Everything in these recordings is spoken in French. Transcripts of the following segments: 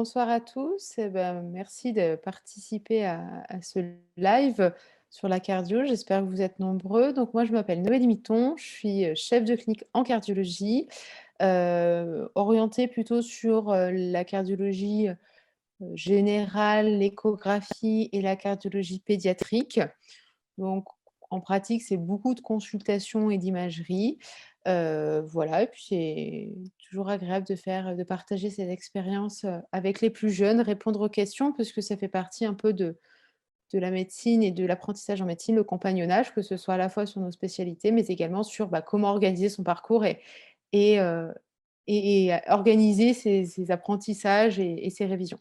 bonsoir à tous. Eh ben, merci de participer à ce live sur la cardio. J'espère que vous êtes nombreux. Donc moi, je m'appelle Noélie Mitton, je suis, chef de clinique en cardiologie, orientée plutôt sur, la cardiologie, générale, l'échographie et la cardiologie pédiatrique. Donc en pratique, c'est beaucoup de consultations et d'imagerie. Voilà et puis c'est toujours agréable de partager ces expériences, avec les plus jeunes, répondre aux questions parce que ça fait partie un peu de la médecine et de l'apprentissage en médecine, le compagnonnage, que ce soit à la fois sur nos spécialités, mais également sur, comment organiser son parcours et heu organiser ses apprentissages et ses révisions.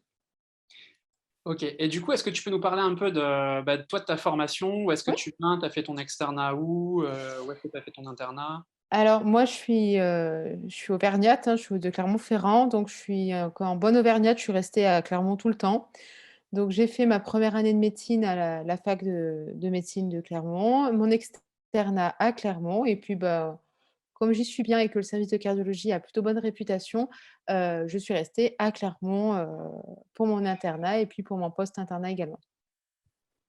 OK et du coup, est-ce que tu peux nous parler un peu de toi, de ta formation? Où est-ce que Oui. tu viens? Tu as fait ton externat où? Où est-ce que tu as fait ton internat? Alors moi je suis auvergnate, hein, je suis de Clermont-Ferrand, donc je suis, en bonne auvergnate, je suis restée à Clermont tout le temps. Donc j'ai fait ma première année de médecine à la fac de médecine de Clermont, mon externat à Clermont et puis, comme j'y suis bien et que le service de cardiologie a plutôt bonne réputation, je suis restée à Clermont, pour mon internat et puis pour mon post-internat également.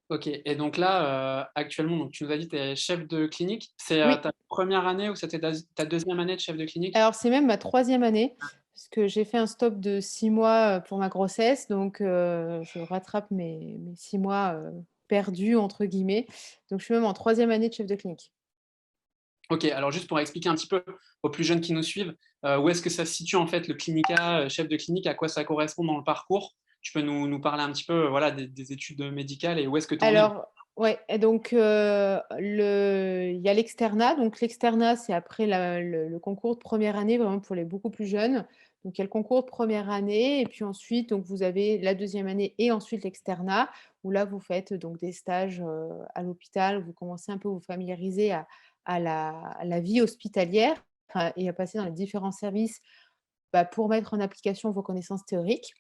OK et donc là, actuellement, donc tu nous as dit, tu es chef de clinique. C'est, Oui. ta première année ou c'était ta 2e année de chef de clinique? Alors c'est même ma troisième année, parce que j'ai fait un stop de 6 mois, pour ma grossesse, donc je rattrape mes 6 mois, «perdus» entre guillemets. Donc je suis même en troisième année de chef de clinique. OK, alors juste pour expliquer un petit peu aux plus jeunes qui nous suivent, où est-ce que ça se situe en fait le clinica, chef de clinique, à quoi ça correspond dans le parcours? Tu peux nous parler un petit peu, voilà, des études, médicales et où est-ce que tu en es? Alors ouais et donc il y a l'externat, donc l'externat, c'est après le concours de première année, vraiment pour les beaucoup plus jeunes. Donc il y a le concours de première année et puis ensuite, donc vous avez la deuxième année et ensuite l'externat, où là, vous faites donc des stages, à l'hôpital. Vous commencez un peu à vous familiariser à la vie hospitalière, et à passer dans les différents services, pour mettre en application vos connaissances théoriques.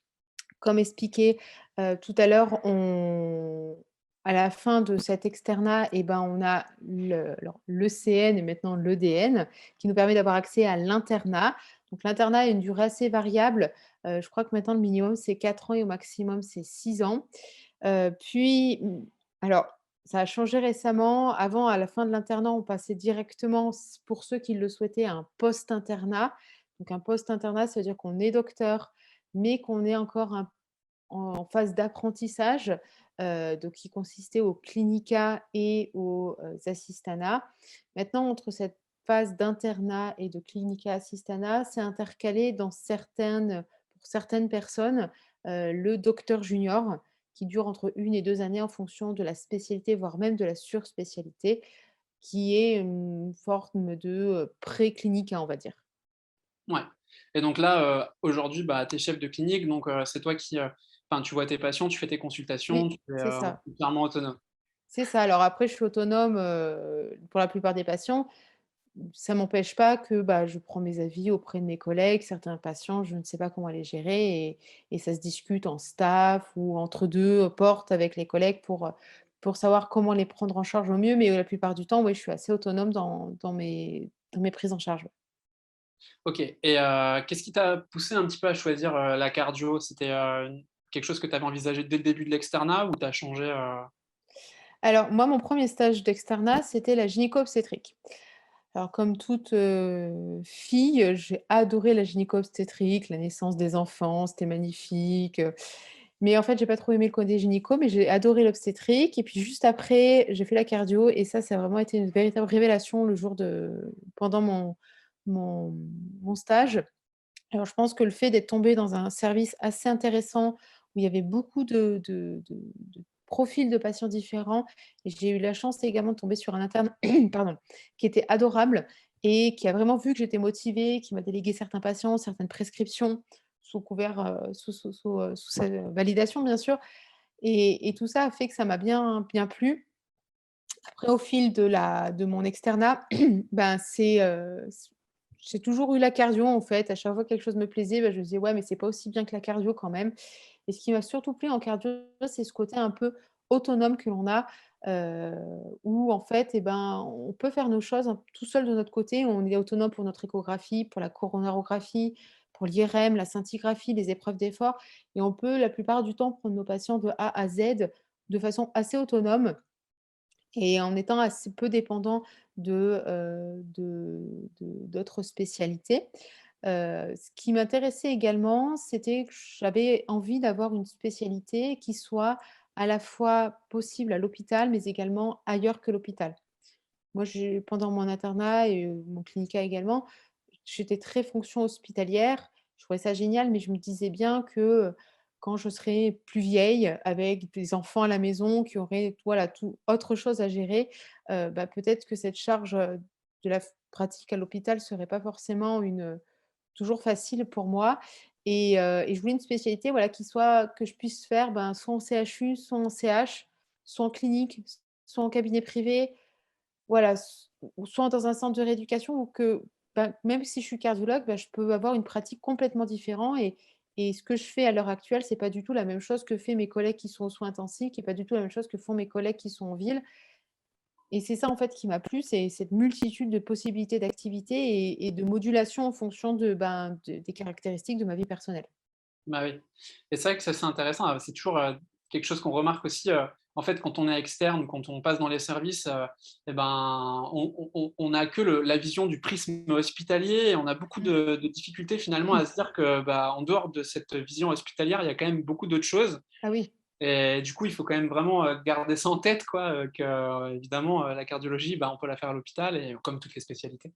Comme expliqué, tout à l'heure, on à la fin de cet externat et ben, on a l'ECN et maintenant l'EDN qui nous permet d'avoir accès à l'internat. Donc l'internat a une durée assez variable, je crois que maintenant le minimum c'est 4 ans et au maximum c'est 6 ans. Puis, alors ça a changé récemment. Avant, à la fin de l'internat, on passait directement, pour ceux qui le souhaitaient, à un post-internat. Donc un post-internat, ça veut dire qu'on est docteur, mais qu'on est encore en phase d'apprentissage, donc qui consistait au clinica et aux, assistanats. Maintenant, entre cette phase d'internat et de clinica assistanat, c'est intercalé pour certaines personnes, le docteur junior qui dure entre 1 et 2 années en fonction de la spécialité, voire même de la surspécialité, qui est une forme de, pré-clinica, on va dire. Ouais et donc là, aujourd'hui, bah, tu es chef de clinique donc c'est toi qui, enfin, tu vois tes patients, tu fais tes consultations, Oui, tu es, c'est ça. entièrement autonome? C'est ça. Alors après, je suis autonome, pour la plupart des patients. Ça m'empêche pas que, je prends mes avis auprès de mes collègues. Certains patients, je ne sais pas comment les gérer et ça se discute en staff ou entre 2 portes avec les collègues pour savoir comment les prendre en charge au mieux. Mais la plupart du temps, oui, je suis assez autonome dans mes prises en charge. OK et qu'est-ce qui t'a poussé un petit peu à choisir, la cardio? C'était, quelque chose que tu avais envisagé dès le début de l'externat ou tu as changé, Alors moi, mon premier stage d'externat, c'était la gynéco-obstétrique. Alors comme toute, fille, j'ai adoré la gynéco-obstétrique, la naissance des enfants, c'était magnifique, mais en fait, j'ai pas trop aimé le côté gynéco, mais j'ai adoré l'obstétrique et puis juste après, j'ai fait la cardio et ça a vraiment été une véritable révélation le jour de pendant mon mon stage. Alors je pense que le fait d'être tombée dans un service assez intéressant, où il y avait beaucoup de profils de patients différents et j'ai eu la chance également de tomber sur un interne, pardon, qui était adorable et qui a vraiment vu que j'étais motivée, qui m'a délégué certains patients, certaines prescriptions sous couvert, sous sa validation bien sûr et tout ça a fait que ça m'a bien plu. Après au fil de mon externat, c'est, j'ai toujours eu la cardio en fait. À chaque fois que quelque chose me plaisait, je me disais: «Ouais, mais c'est pas aussi bien que la cardio quand même» et ce qui m'a surtout plu en cardio, c'est ce côté un peu autonome que l'on a, heu, où en fait on peut faire nos choses tout seul de notre côté. On est autonome pour notre échographie, pour la coronarographie, pour l'IRM, la scintigraphie, les épreuves d'effort et on peut la plupart du temps prendre nos patients de A à Z de façon assez autonome et en étant assez peu dépendant d'autres spécialités. Ce qui m'intéressait également, c'était que j'avais envie d'avoir une spécialité qui soit à la fois possible à l'hôpital, mais également ailleurs que l'hôpital. Moi, j'ai pendant mon internat et mon clinica également, j'étais très fonction hospitalière. Je trouvais ça génial, mais je me disais bien que, quand je serais plus vieille, avec des enfants à la maison qui auraient, voilà, tout autre chose à gérer, bah, peut-être que cette charge, de la pratique à l'hôpital serait pas forcément toujours facile pour moi et je voulais une spécialité, voilà, qui soit que je puisse faire, ben, soit en CHU, soit en CH, soit en clinique, soit en cabinet privé. Voilà, ou soit dans un centre de rééducation ou que, bah, même si je suis cardiologue, bah, je peux avoir une pratique complètement différente et ce que je fais à l'heure actuelle, c'est pas du tout la même chose que fait mes collègues qui sont aux soins intensifs, qui est pas du tout la même chose que font mes collègues qui sont en ville et c'est ça, en fait, qui m'a plu, c'est cette multitude de possibilités d'activités et de modulation en fonction des caractéristiques de ma vie personnelle. Bah oui, et c'est vrai que ça, c'est intéressant, c'est toujours, quelque chose qu'on remarque aussi, en fait, quand on est externe, quand on passe dans les services, et ben, on a que la vision du prisme hospitalier et on a beaucoup Mmh. de difficultés finalement à se dire que, bah, en dehors de cette vision hospitalière, il y a quand même beaucoup d'autres choses Ah oui. et du coup, il faut quand même vraiment, garder ça en tête quoi, qu'évidemment, la cardiologie, bah, on peut la faire à l'hôpital et comme toutes les spécialités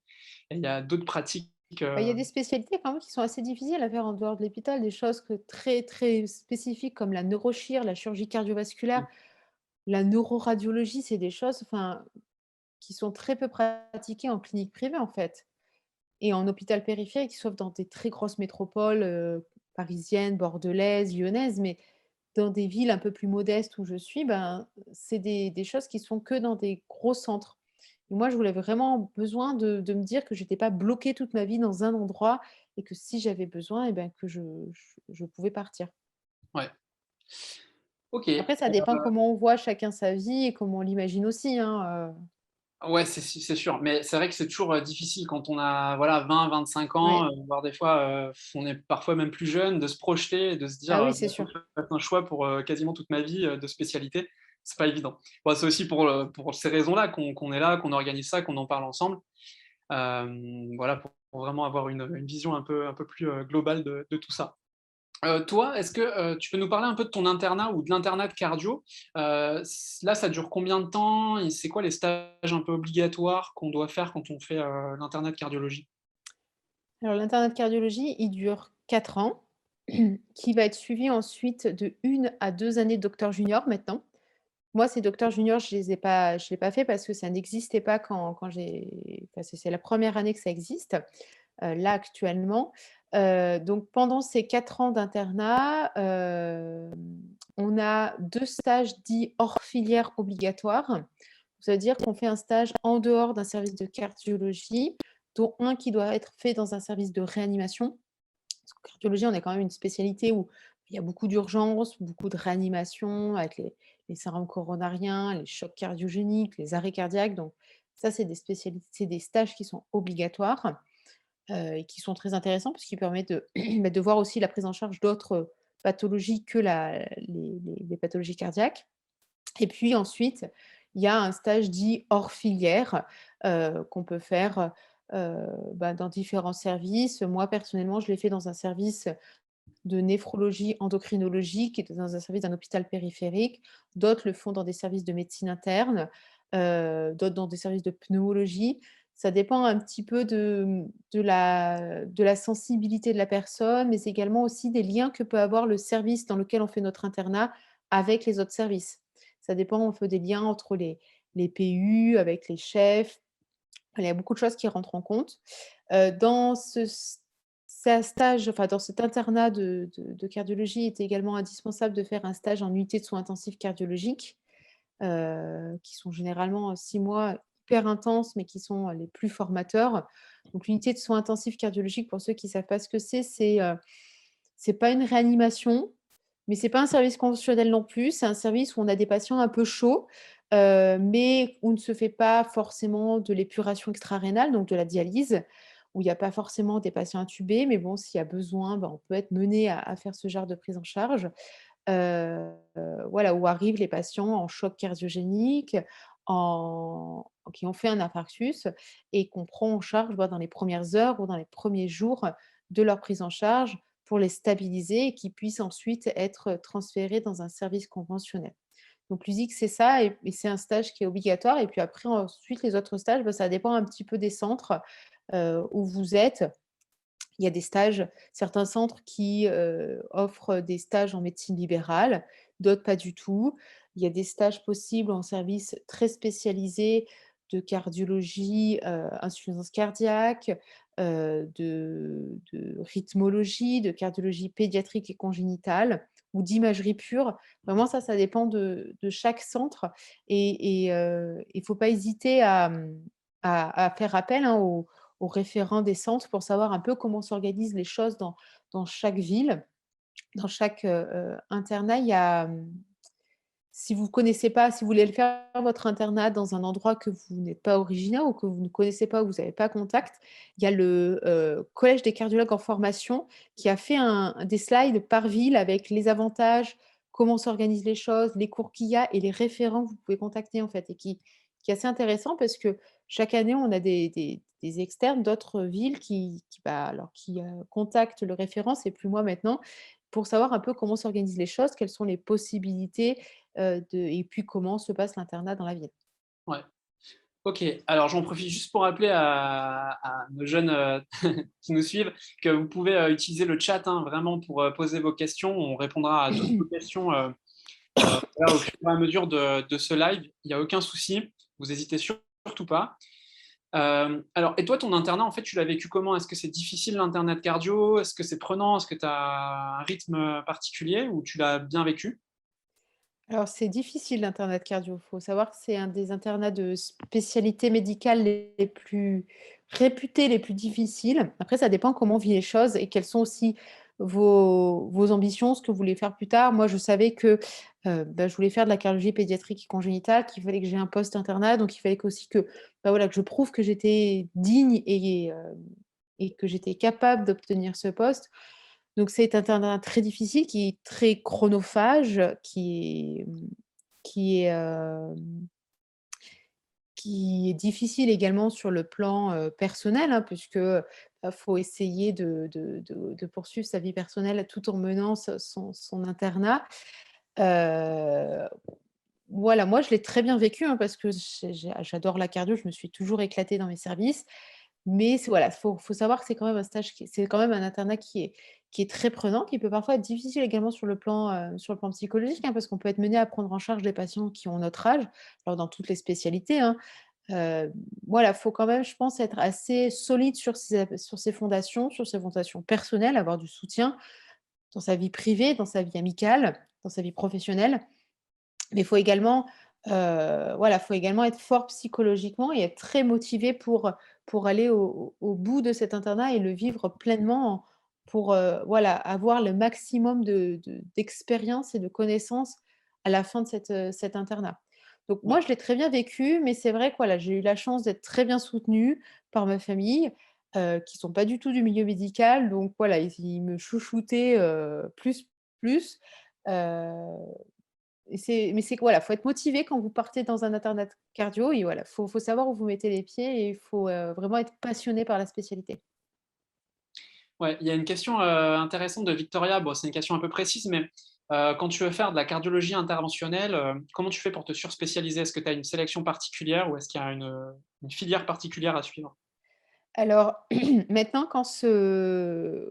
et il y a d'autres pratiques, Bah, il y a des spécialités quand même qui sont assez difficiles à faire en dehors de l'hôpital, des choses que très, très spécifiques comme la neurochir, la chirurgie cardiovasculaire, la neuroradiologie, c'est des choses, enfin, qui sont très peu pratiquées en clinique privée, en fait et en hôpital périphérique, sauf dans des très grosses métropoles, parisiennes, bordelaises, lyonnaises, mais dans des villes un peu plus modestes où je suis, ben, c'est des choses qui sont que dans des gros centres. Et moi, je voulais vraiment besoin de me dire que j'étais pas bloquée toute ma vie dans un endroit et que si j'avais besoin et ben, que je pouvais partir. ouais. OK. Après ça dépend comment on voit chacun sa vie et comment on l'imagine aussi, hein, Ouais, c'est sûr, mais c'est vrai que c'est toujours, difficile quand on a, voilà, 20-25 ans, ouais. voire des fois, on est parfois même plus jeune, de se projeter et de se dire, Ah oui, c'est «Bah, faut sûr. que je fasse un choix pour, quasiment toute ma vie, de spécialité». C'est pas évident. Bon, c'est aussi pour ces raisons-là qu'on est là, qu'on organise ça, qu'on en parle ensemble. Voilà, pour vraiment avoir une vision un peu plus, globale de tout ça. Toi, est-ce que, tu peux nous parler un peu de ton internat ou de l'internat de cardio? Là, ça dure combien de temps et c'est quoi les stages un peu obligatoires qu'on doit faire quand on fait, l'internat de cardiologie? Alors l'internat de cardiologie, il dure 4 ans, qui va être suivi ensuite de 1 à 2 années de docteur junior maintenant. Moi, ces docteurs juniors, je l'ai pas fait parce que ça n'existait pas quand j'ai enfin, c'est la première année que ça existe, là actuellement. Donc pendant ces 4 ans d'internat, on a 2 stages dits hors filière obligatoires. Ça veut dire qu'on fait un stage en dehors d'un service de cardiologie, dont un qui doit être fait dans un service de réanimation. Parce qu'en cardiologie, on a quand même une spécialité où il y a beaucoup d'urgences, beaucoup de réanimation avec les syndromes coronariens, les chocs cardiogéniques, les arrêts cardiaques. Donc ça, c'est des stages qui sont obligatoires, et qui sont très intéressants parce qu'ils permettent de, bah, de voir aussi la prise en charge d'autres pathologies que les pathologies cardiaques. Et puis ensuite, il y a un stage dit hors filière, qu'on peut faire, bah, dans différents services. Moi, personnellement, je l'ai fait dans un service de néphrologie endocrinologie qui est dans un service d'un hôpital périphérique. D'autres le font dans des services de médecine interne, d'autres dans des services de pneumologie. Ça dépend un petit peu de la sensibilité de la personne, mais également aussi des liens que peut avoir le service dans lequel on fait notre internat avec les autres services. Ça dépend, on fait des liens entre les PU, avec les chefs, il y a beaucoup de choses qui rentrent en compte. Dans ce stage, enfin dans cet internat de cardiologie, il était également indispensable de faire un stage en unité de soins intensifs cardiologiques, qui sont généralement, 6 mois hyper intenses, mais qui sont, les plus formateurs. Donc l'unité de soins intensifs cardiologiques, pour ceux qui ne savent pas ce que c'est pas une réanimation, mais c'est pas un service conventionnel non plus. C'est un service où on a des patients un peu chauds, mais où ne se fait pas forcément de l'épuration extra-rénale, donc de la dialyse. où il y a pas forcément des patients intubés, mais bon, s'il y a besoin, on peut être mené à faire ce genre de prise en charge. Heu, voilà, où arrivent les patients en choc cardiogénique, qui ont fait un infarctus et qu'on prend en charge, dans les premières heures ou dans les premiers jours de leur prise en charge pour les stabiliser et qu'ils puissent ensuite être transférés dans un service conventionnel. Donc l'USIC, c'est ça et c'est un stage qui est obligatoire et puis après ensuite les autres stages, ça dépend un petit peu des centres, où vous êtes. Il y a des stages, certains centres qui, offrent des stages en médecine libérale, d'autres pas du tout. Il y a des stages possibles en service très spécialisés de cardiologie, insuffisance cardiaque, de rythmologie, de cardiologie pédiatrique et congénitale ou d'imagerie pure. Vraiment ça dépend de chaque centre et il faut pas hésiter à faire appel, hein, aux référents des centres pour savoir un peu comment s'organisent les choses dans chaque ville. Dans chaque, internat, il y a, si vous connaissez pas, si vous voulez le faire votre internat dans un endroit que vous n'êtes pas originaire ou que vous ne connaissez pas, ou vous n'avez pas contact, il y a le, collège des cardiologues en formation qui a fait des slides par ville avec les avantages, comment s'organisent les choses, les cours qu'il y a et les référents que vous pouvez contacter en fait et qui est assez intéressant parce que chaque année on a des externes d'autres villes qui contactent le référent, c'est plus moi maintenant, pour savoir un peu comment s'organisent les choses, quelles sont les possibilités et puis comment se passe l'internat dans la ville. Ouais. OK, alors j'en profite juste pour rappeler à nos jeunes, qui nous suivent que vous pouvez, utiliser le chat, hein, vraiment pour, poser vos questions. On répondra à toutes vos questions, voilà, au fur et à mesure de ce live. Il y a aucun souci, vous hésitez surtout pas. Alors et toi, ton internat, en fait, tu l'as vécu comment? Est-ce que c'est difficile l'internat de cardio? Est-ce que c'est prenant? Est-ce que tu as un rythme, particulier ou tu l'as bien vécu? Alors c'est difficile l'internat de cardio. Il faut savoir que c'est un des internats de spécialités médicales les plus réputés, les plus difficiles. Après ça dépend comment on vit les choses et quelles sont aussi vos ambitions, ce que vous voulez faire plus tard. Moi je savais que, je voulais faire de la cardiologie pédiatrique et congénitale, qu'il fallait que j'ai un poste internat, donc il fallait qu'aussi que, voilà, que je prouve que j'étais digne et que j'étais capable d'obtenir ce poste. Donc c'est un internat très difficile, qui est très chronophage, qui est, qui est difficile également sur le plan, personnel, hein, puisque, faut essayer de poursuivre sa vie personnelle tout en menant son internat. Heu, voilà, moi je l'ai très bien vécu, hein, parce que j'adore la cardio, je me suis toujours éclatée dans mes services. Mais voilà, faut savoir que c'est quand même un stage c'est quand même un internat qui est très prenant, qui peut parfois être difficile également sur le plan psychologique, hein, parce qu'on peut être mené à prendre en charge des patients qui ont notre âge, alors dans toutes les spécialités, hein. Heu, voilà, faut quand même, je pense, être assez solide sur ses fondations personnelles, avoir du soutien dans sa vie privée, dans sa vie amicale, dans sa vie professionnelle. Mais il faut également, voilà, faut également être fort psychologiquement et être très motivé pour aller au bout de cet internat et le vivre pleinement pour, voilà, avoir le maximum d'expérience et de connaissances à la fin de cet internat. Donc moi, je l'ai très bien vécu, mais c'est vrai que, voilà, j'ai eu la chance d'être très bien soutenue par ma famille, qui sont pas du tout du milieu médical. Donc voilà, ils me chouchoutaient, plus. Heu mais voilà, faut être motivé quand vous partez dans un internat de cardio et voilà, faut savoir où vous mettez les pieds et il faut, vraiment être passionné par la spécialité. Ouais, il y a une question, intéressante de Victoria. Bon, c'est une question un peu précise, mais, quand tu veux faire de la cardiologie interventionnelle, comment tu fais pour te surspécialiser? Est-ce que tu as une sélection particulière ou est-ce qu'il y a une filière particulière à suivre? Alors maintenant quand se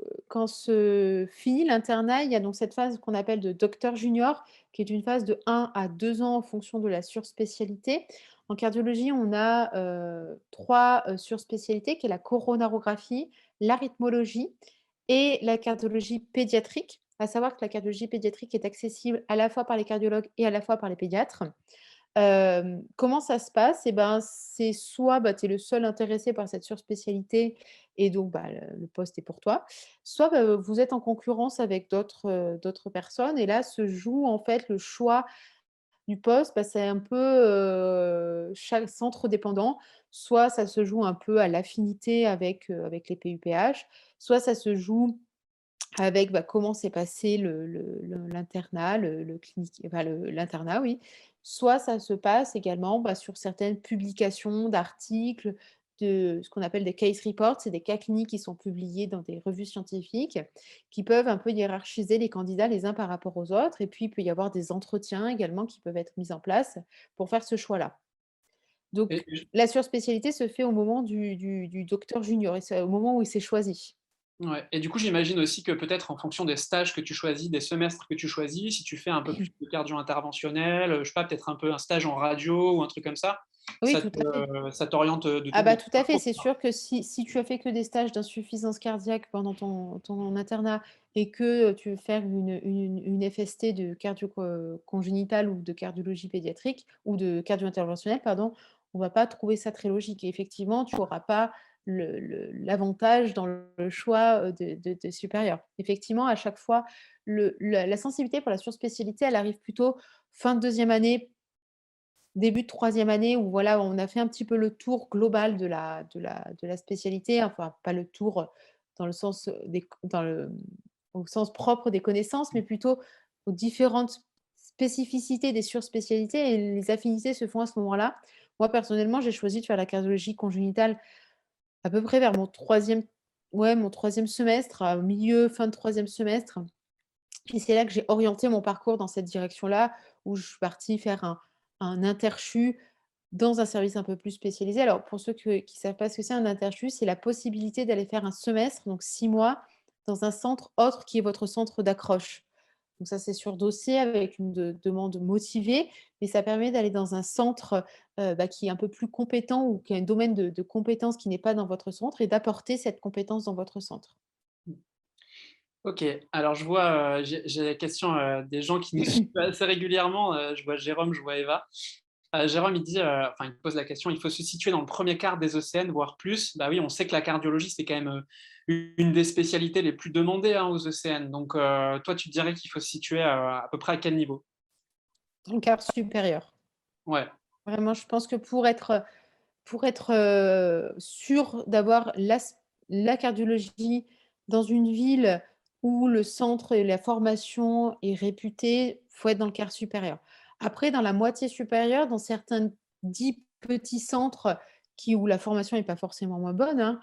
finit l'internat, il y a donc cette phase qu'on appelle de docteur junior, qui est une phase de 1 à 2 ans en fonction de la surspécialité. En cardiologie, on a, 3, surspécialités qui est la coronarographie, l'arythmologie et la cardiologie pédiatrique. À savoir que la cardiologie pédiatrique est accessible à la fois par les cardiologues et à la fois par les pédiatres. Comment ça se passe? Et ben, c'est soit, tu es le seul intéressé par cette surspécialité et donc le poste est pour toi, soit, vous êtes en concurrence avec d'autres personnes et là se joue en fait le choix du poste, bah, c'est un peu, chaque centre dépendant. Soit ça se joue un peu à l'affinité avec les PUPH, soit ça se joue avec, bah, comment s'est passé l'internat, le clinique enfin l'internat, oui. Soit ça se passe également, bah, sur certaines publications d'articles, de ce qu'on appelle des case reports. C'est des cas cliniques qui sont publiés dans des revues scientifiques, qui peuvent un peu hiérarchiser les candidats les uns par rapport aux autres et puis il peut y avoir des entretiens également qui peuvent être mis en place pour faire ce choix-là. Donc Et la surspécialité se fait au moment du docteur junior et c'est au moment où il s'est choisi. ouais, et du coup, j'imagine aussi que peut-être en fonction des stages que tu choisis, des semestres que tu choisis, si tu fais un peu plus de cardio interventionnel, je sais pas, peut-être un peu un stage en radio ou un truc comme Oui, tout à fait. ça t'oriente, Ah de bah, ton tout à fait, parcours, c'est quoi. sûr que si tu as fait que des stages d'insuffisance cardiaque pendant ton internat et que, tu veux faire une FST de cardio co congénitale ou de cardiologie pédiatrique ou de cardio interventionnelle, pardon, on va pas trouver ça très logique et effectivement, tu auras pas l'avantage dans le choix, de supérieur. Effectivement, à chaque fois, la sensibilité pour la surspécialité, elle arrive plutôt fin de 2e année, début de troisième année où voilà, on a fait un petit peu le tour global de la spécialité, enfin pas le tour, dans le sens, au sens propre des connaissances, mais plutôt aux différentes spécificités des surspécialités et les affinités se font à ce moment-là. Moi personnellement, j'ai choisi de faire la cardiologie congénitale à peu près vers mon troisième semestre, milieu, fin de troisième semestre et c'est là que j'ai orienté mon parcours dans cette direction-là, où je suis partie faire un interchu dans un service un peu plus spécialisé. Alors pour ceux qui savent pas ce que c'est un interchu, c'est la possibilité d'aller faire un semestre, donc 6 mois, dans un centre autre qui est votre centre d'accroche. Donc ça, c'est sur dossier avec une demande motivée, mais ça permet d'aller dans un centre, bah, qui est un peu plus compétent ou qui a un domaine de compétences qui n'est pas dans votre centre et d'apporter cette compétence dans votre centre. OK, alors je vois, j'ai la question, des gens qui nous suivent assez régulièrement, je vois Jérôme, je vois Eva. Jérôme, il dit, enfin, il pose la question: «Il faut se situer dans le premier quart des ECN, voire plus». Bah oui, on sait que la cardiologie, c'est quand même, une des spécialités les plus demandées, hein, aux ECN. Donc, toi, tu dirais qu'il faut se situer, à peu près à quel niveau? Dans le quart supérieur. Ouais, Vraiment, je pense que pour être, sûr d'avoir la cardiologie dans une ville où le centre et la formation est réputé, faut être dans le quart supérieur. Après, dans la moitié supérieure, dans certains dits petits centres où la formation n'est pas forcément moins bonne, hein,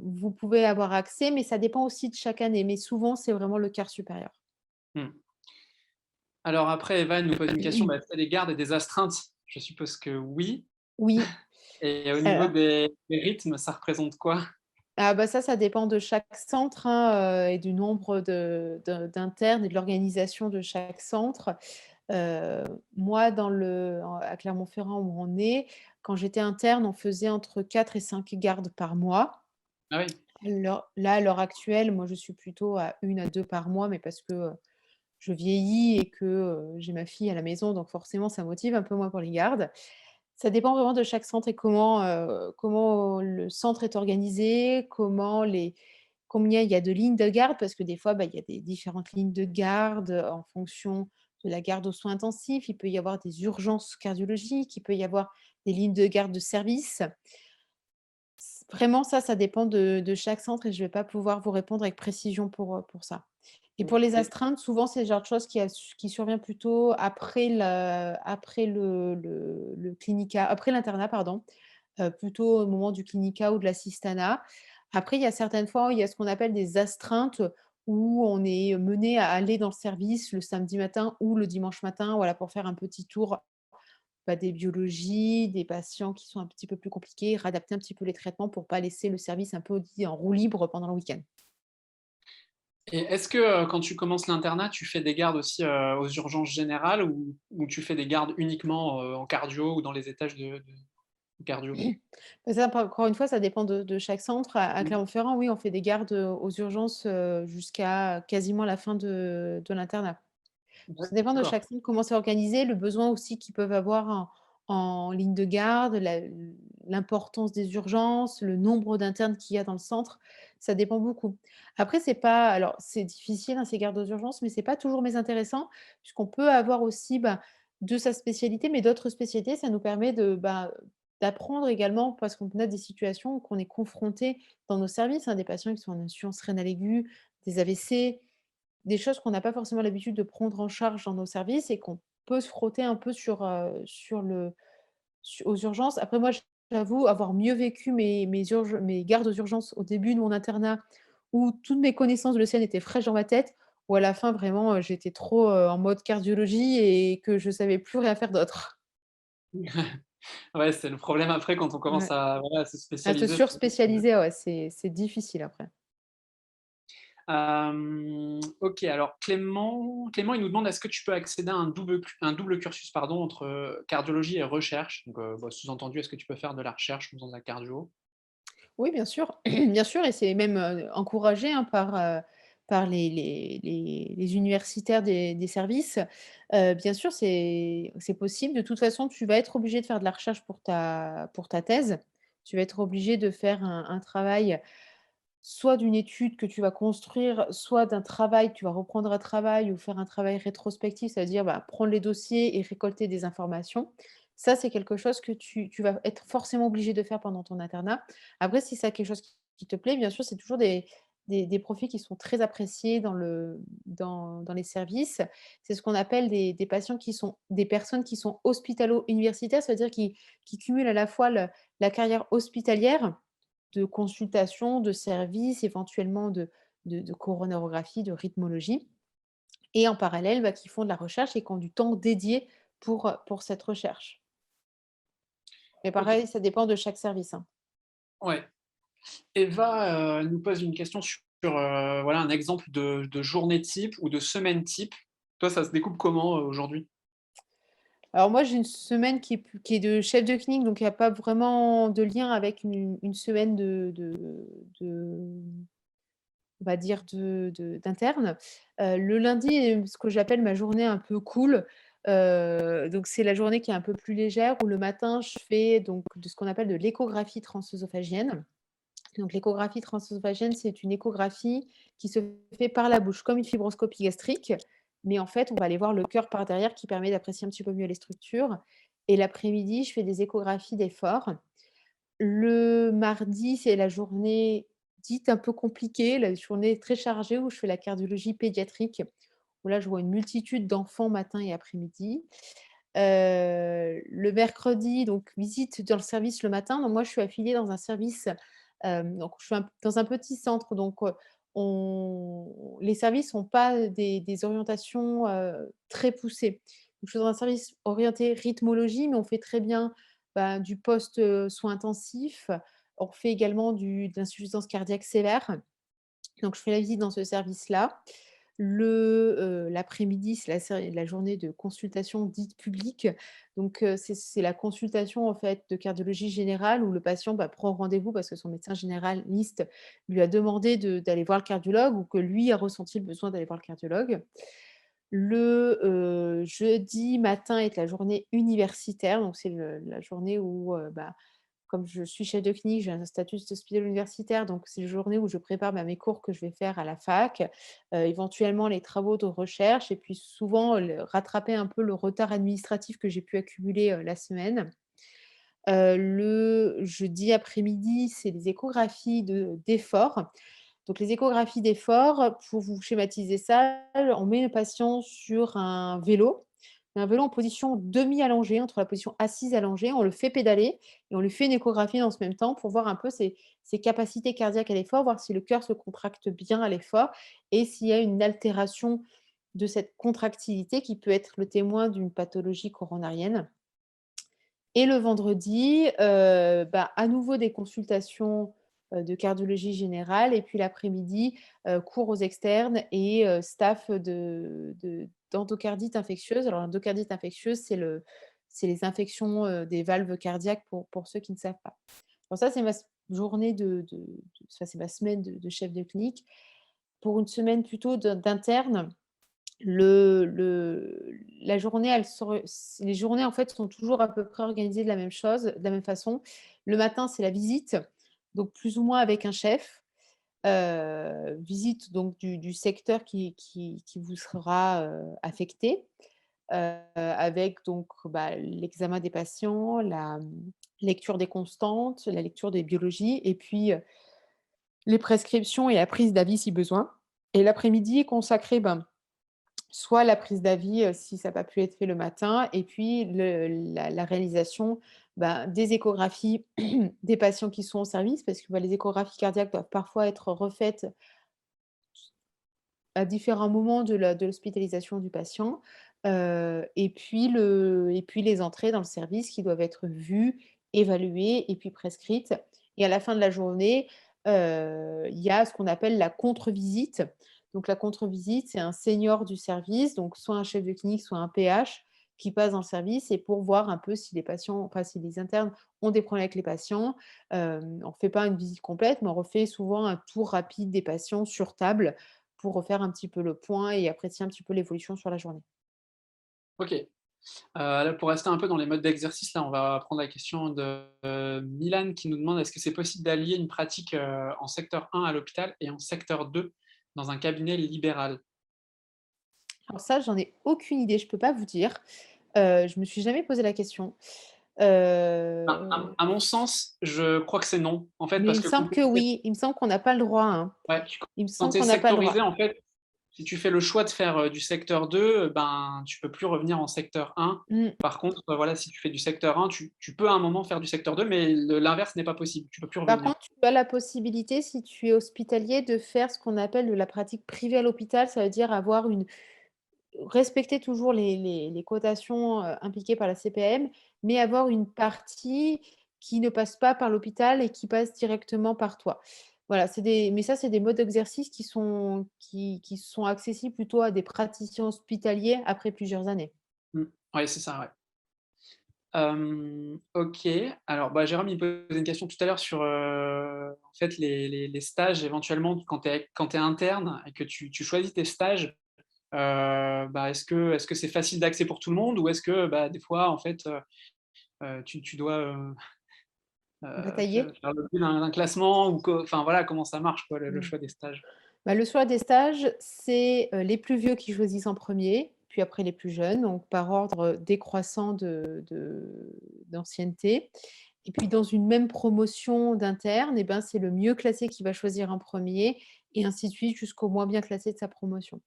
vous pouvez avoir accès, mais ça dépend aussi de chaque année. Mais souvent, c'est vraiment le quart supérieur. mmh. Alors après, Eva, elle nous pose une question, bah, est-ce qu'il y a des gardes et des astreintes? Je suppose que oui, Oui, et au niveau heu des rythmes, ça représente quoi? ah bah, ça dépend de chaque centre, hein, et du nombre d'internes et de l'organisation de chaque centre. Moi, à Clermont-Ferrand où on est, quand j'étais interne, on faisait entre 4 et 5 gardes par mois. Ah oui, À l'heure actuelle, moi, je suis plutôt à 1 à 2 par mois, mais parce que, je vieillis et que, j'ai ma fille à la maison, donc forcément, ça motive un peu moins pour les gardes. Ça dépend vraiment de chaque centre et comment le centre est organisé, combien il y a de lignes de garde, parce que des fois, bah, il y a des différentes lignes de garde, en fonction de la garde aux soins intensifs. Il peut y avoir des urgences cardiologiques, il peut y avoir des lignes de garde de service. Vraiment ça dépend de chaque centre et je vais pas pouvoir vous répondre avec précision pour ça. Et pour les OK. astreintes, souvent, c'est le genre de chose qui survient plutôt après le clinica après l'internat, pardon, plutôt au moment du clinica ou de l'assistanat. Après, il y a certaines fois où il y a ce qu'on appelle des astreintes où on est mené à aller dans le service le samedi matin ou le dimanche matin, voilà, pour faire un petit tour, bah, des biologies, des patients qui sont un petit peu plus compliqués, réadapter un petit peu les traitements pour pas laisser le service un peu dit en roue libre pendant le week-end. Et est-ce que, quand tu commences l'internat, tu fais des gardes aussi, aux urgences générales ou tu fais des gardes uniquement, en cardio ou dans les étages de cardio? Bah, ça, encore une fois, ça dépend de chaque centre. À Mmh. Clermont-Ferrand, oui, on fait des gardes, aux urgences, jusqu'à quasiment la fin de l'internat. Ça dépend de D'accord. chaque centre, comment c'est organisé, le besoin aussi qu'ils peuvent avoir en ligne de garde, l'importance des urgences, le nombre d'internes qu'il y a dans le centre, ça dépend beaucoup. Après c'est pas alors c'est difficile, hein, ces gardes aux urgences, mais c'est pas toujours mésintéressant puisqu'on peut avoir aussi, bah, de sa spécialité, mais d'autres spécialités. Ça nous permet d'apprendre également parce qu'on a des situations où qu'on est confronté dans nos services, hein, des patients qui sont en insuffisance rénale aiguë, des AVC, des choses qu'on n'a pas forcément l'habitude de prendre en charge dans nos services et qu'on peut se frotter un peu sur le su aux urgences. Après moi, j'avoue avoir mieux vécu mes gardes aux urgences au début de mon internat où toutes mes connaissances de l'ECN étaient fraîches dans ma tête, où à la fin vraiment, j'étais trop, en mode cardiologie et que je savais plus rien faire d'autre. Ouais, c'est le problème après quand on commence Ouais. à, voilà, se À se spécialiser. surspécialiser, ouais, c'est difficile après. OK, alors Clément, il nous demande: «Est-ce que tu peux accéder à un double cursus, pardon, entre, cardiologie et recherche?» Donc, bah, sous-entendu, est-ce que tu peux faire de la recherche en faisant de la cardio? Oui, bien sûr, bien sûr et c'est même, encouragé, hein, par les universitaires des services. Bien sûr, c'est possible. De toute façon, tu vas être obligé de faire de la recherche pour ta thèse. Tu vas être obligé de faire un travail, soit d'une étude que tu vas construire, soit d'un travail, tu vas reprendre un travail ou faire un travail rétrospectif, c'est-à-dire, bah, prendre les dossiers et récolter des informations. Ça, c'est quelque chose que tu vas être forcément obligé de faire pendant ton internat. Après, si c'est quelque chose qui te plaît, bien sûr, c'est toujours des profils qui sont très appréciés dans les services. C'est ce qu'on appelle des patients qui sont des personnes qui sont hospitalo-universitaires, c'est-à-dire qui cumulent à la fois la carrière hospitalière de consultation, de service, éventuellement de coronarographie, de rythmologie et en parallèle, bah, qui font de la recherche et qui ont du temps dédié pour cette recherche. Mais OK, pareil, ça dépend de chaque service, hein. ouais. Eva, nous pose une question sur, voilà, un exemple de journée type ou de semaine type. Toi, ça se découpe comment, aujourd'hui? Alors moi, j'ai une semaine qui est de chef de clinique, donc il y a pas vraiment de lien avec une semaine de on va dire d'interne. Le lundi est ce que j'appelle ma journée un peu cool. Donc c'est la journée qui est un peu plus légère où le matin je fais donc de ce qu'on appelle de l'échographie transœsophagienne. Donc l'échographie transœsophagienne, c'est une échographie qui se fait par la bouche comme une fibroscopie gastrique, mais en fait, on va aller voir le cœur par derrière qui permet d'apprécier un petit peu mieux les structures et l'après-midi, je fais des échographies d'effort. Le mardi, c'est la journée dite un peu compliquée, la journée très chargée où je fais la cardiologie pédiatrique, où là, je vois une multitude d'enfants matin et après-midi. Le mercredi, donc visite dans le service le matin. Donc moi, je suis affiliée dans un service, donc je suis dans un petit centre, donc on les services ont pas des orientations, très poussées. Donc je suis dans un service orienté rythmologie, mais on fait très bien, bah, du post, soins intensifs. On fait également de l'insuffisance cardiaque sévère. Donc je fais la visite dans ce service-là. L'après-midi, c'est la journée de consultation dite publique. Donc c'est la consultation en fait de cardiologie générale où le patient, bah, prend rendez-vous parce que son médecin généraliste lui a demandé d'aller voir le cardiologue ou que lui a ressenti le besoin d'aller voir le cardiologue. Jeudi matin est la journée universitaire, donc c'est la journée où, bah, comme je suis chef de clinique, j'ai un statut d'hospitalo universitaire, donc c'est une journée où je prépare, bah, mes cours que je vais faire à la fac, éventuellement les travaux de recherche et puis souvent rattraper un peu le retard administratif que j'ai pu accumuler, la semaine. Le jeudi après-midi, c'est les échographies d'effort. Donc les échographies d'effort, pour vous schématiser ça, on met le patient sur un vélo en position demi-allongée, entre la position assise et allongée. On le fait pédaler et on lui fait une échographie dans ce même temps pour voir un peu ses capacités cardiaques à l'effort, voir si le cœur se contracte bien à l'effort et s'il y a une altération de cette contractilité qui peut être le témoin d'une pathologie coronarienne. Et le vendredi, bah, à nouveau des consultations, de cardiologie générale et puis l'après-midi, cours aux externes et staff d'endocardite infectieuse. Alors l'endocardite infectieuse, c'est les infections, des valves cardiaques pour ceux qui ne savent pas. Bon ça, c'est ma journée enfin, c'est ma semaine de chef de clinique. Pour une semaine plutôt d'interne, le la journée, les journées, en fait, sont toujours à peu près organisées de la même façon. Le matin, c'est la visite, donc plus ou moins avec un chef. Visite donc du secteur qui vous sera, affecté, avec donc, bah, l'examen des patients, lecture des constantes, la lecture des biologies et puis, les prescriptions et la prise d'avis si besoin. Et l'après-midi est consacré, ben, soit la prise d'avis, si ça n'a pas pu être fait le matin et puis la réalisation, ben, des échographies des patients qui sont au service parce que, bah, les échographies cardiaques doivent parfois être refaites à différents moments de l'hospitalisation du patient, et puis les entrées dans le service qui doivent être vues, évaluées et puis prescrites et à la fin de la journée, il y a ce qu'on appelle la contre-visite. Donc la contre-visite, c'est un senior du service, donc soit un chef de clinique, soit un PH qui passe dans le service et pour voir un peu si les patients enfin si les internes ont des problèmes avec les patients. On ne fait pas une visite complète, mais on refait souvent un tour rapide des patients sur table pour refaire un petit peu le point et apprécier un petit peu l'évolution sur la journée. OK. Là, pour rester un peu dans les modes d'exercice, là, on va prendre la question de, Milan qui nous demande: «Est-ce que c'est possible d'allier une pratique, en secteur 1 à l'hôpital et en secteur 2 dans un cabinet libéral?» Alors ça, j'en ai aucune idée, je peux pas vous dire. Je me suis jamais posé la question. Ben, Heu, à mon sens, je crois que c'est non. En fait, mais il parce me que semble que oui, il me semble qu'on n'a pas le droit, hein. ouais, Il me quand semble tu es qu'on n'a pas le droit. sectorisé, en fait, si tu fais le choix de faire, du secteur 2, ben, tu peux plus revenir en secteur 1. Mmh. Par contre, voilà, si tu fais du secteur 1, tu peux à un moment faire du secteur 2, mais l'inverse n'est pas possible. Tu peux plus Par revenir. contre, tu as la possibilité, si tu es hospitalier, de faire ce qu'on appelle de la pratique privée à l'hôpital. Ça veut dire avoir une respecter toujours les cotations, impliquées par la CPAM, mais avoir une partie qui ne passe pas par l'hôpital et qui passe directement par toi. Voilà, c'est des modes d'exercice qui sont accessibles plutôt à des praticiens hospitaliers après plusieurs années. Mmh. Ouais, c'est ça, ouais. OK. Alors, bah, Jérôme, il me posait une question tout à l'heure sur, en fait, les stages éventuellement quand tu es interne et que tu choisis tes stages, bah, est-ce que c'est facile d'accès pour tout le monde ou est-ce que, bah, des fois, en fait, tu dois, Batailler? faire l'objet d'un classement ou enfin, voilà, comment ça marche, quoi, le Mmh. choix des stages? Bah, le choix des stages, c'est, les plus vieux qui choisissent en premier, puis après les plus jeunes, donc par ordre, décroissant d'ancienneté. Et puis dans une même promotion d'internes et ben, c'est le mieux classé qui va choisir en premier et ainsi de suite jusqu'au moins bien classé de sa promotion.